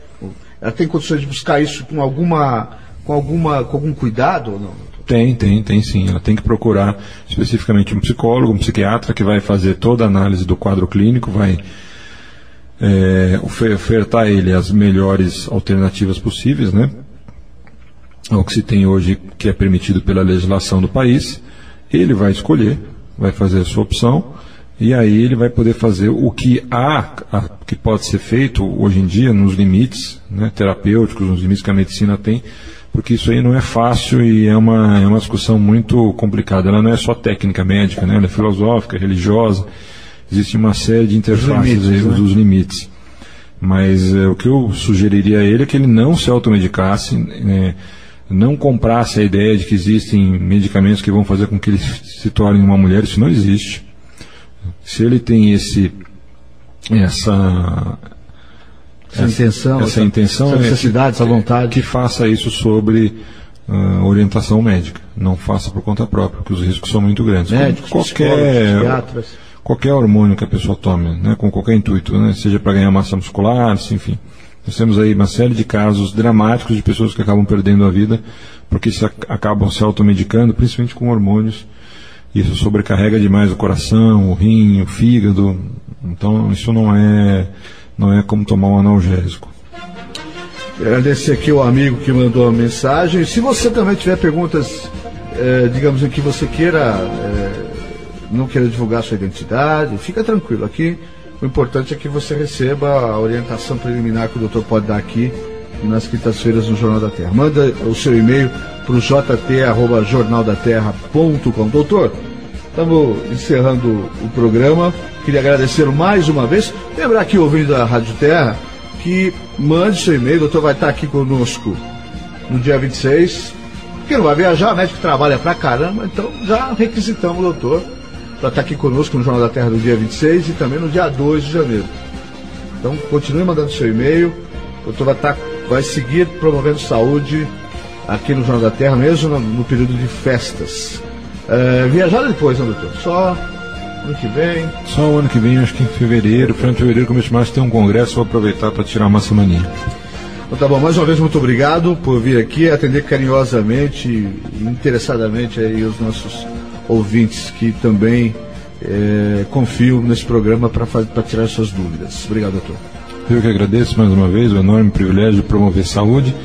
G: Ela tem condições de buscar isso com algum cuidado ou não?
F: Tem sim. Ela tem que procurar especificamente um psicólogo, um psiquiatra que vai fazer toda a análise do quadro clínico, vai ofertar a ele as melhores alternativas possíveis, né? O que se tem hoje, que é permitido pela legislação do país. Ele vai escolher, vai fazer a sua opção, e aí ele vai poder fazer o que que pode ser feito hoje em dia nos limites, né, terapêuticos, nos limites que a medicina tem, porque isso aí não é fácil e é uma discussão muito complicada. Ela não é só técnica médica, né? Ela é filosófica, religiosa, existe uma série de interfaces dos limites. Mas o que eu sugeriria a ele é que ele não se automedicasse, não comprasse a ideia de que existem medicamentos que vão fazer com que ele se torne uma mulher. Isso não existe. Se ele tem essa intenção,
G: essa necessidade, essa vontade,
F: que faça isso sobre orientação médica. Não faça por conta própria, porque os riscos são muito grandes.
G: Médicos, psiquiatras.
F: Qualquer hormônio que a pessoa tome, né, com qualquer intuito, né, seja para ganhar massa muscular, enfim. Nós temos aí uma série de casos dramáticos de pessoas que acabam perdendo a vida porque acabam se automedicando, principalmente com hormônios. Isso sobrecarrega demais o coração, o rim, o fígado. Então isso não é como tomar um analgésico.
G: Agradecer aqui o amigo que mandou a mensagem. Se você também tiver perguntas, digamos, em que você não queira divulgar sua identidade, fica tranquilo. Aqui o importante é que você receba a orientação preliminar que o doutor pode dar aqui nas quintas-feiras no Jornal da Terra. Manda o seu e-mail para o jt@jornaldaterra.com. Doutor, estamos encerrando o programa. Queria agradecer mais uma vez. Lembrar aqui, ouvindo da Rádio Terra, que mande seu e-mail. O doutor vai estar aqui conosco no dia 26, porque não vai viajar, médico trabalha pra caramba, então já requisitamos o doutor para estar aqui conosco no Jornal da Terra no dia 26 e também no dia 2 de janeiro. Então continue mandando seu e-mail. O doutor vai seguir promovendo saúde aqui no Jornal da Terra, mesmo no período de festas. Viajar depois, né, doutor? Só ano que vem?
F: Só o ano que vem, acho que em fevereiro, final de fevereiro, começo de março, tem um congresso, vou aproveitar para tirar uma semaninha.
G: Então tá bom, mais uma vez muito obrigado por vir aqui, atender carinhosamente e interessadamente aí os nossos ouvintes que também confiam nesse programa para tirar suas dúvidas. Obrigado, doutor.
F: Eu que agradeço mais uma vez o enorme privilégio de promover saúde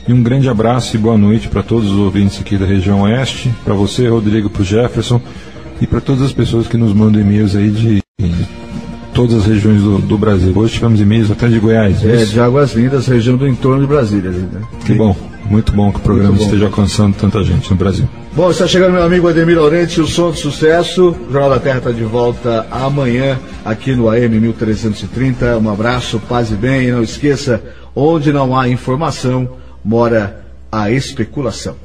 F: e um grande abraço e boa noite para todos os ouvintes aqui da região oeste, para você, Rodrigo, para o Jefferson e para todas as pessoas que nos mandam e-mails aí de todas as regiões do Brasil. Hoje tivemos e-mails até de Goiás.
G: De Águas Lindas, região do entorno de Brasília. Né?
F: Que bom, muito bom que o programa esteja alcançando tanta gente no Brasil.
G: Bom, está chegando meu amigo Ademir Laurenti, o som do sucesso. O Jornal da Terra está de volta amanhã aqui no AM 1330. Um abraço, paz e bem. E não esqueça, onde não há informação, mora a especulação.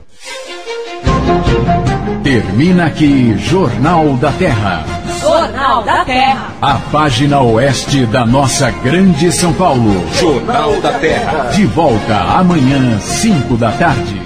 A: Termina aqui Jornal da Terra.
B: Jornal da Terra.
A: A página oeste da nossa grande São Paulo.
C: Jornal da Terra.
A: De volta amanhã, 5 da tarde.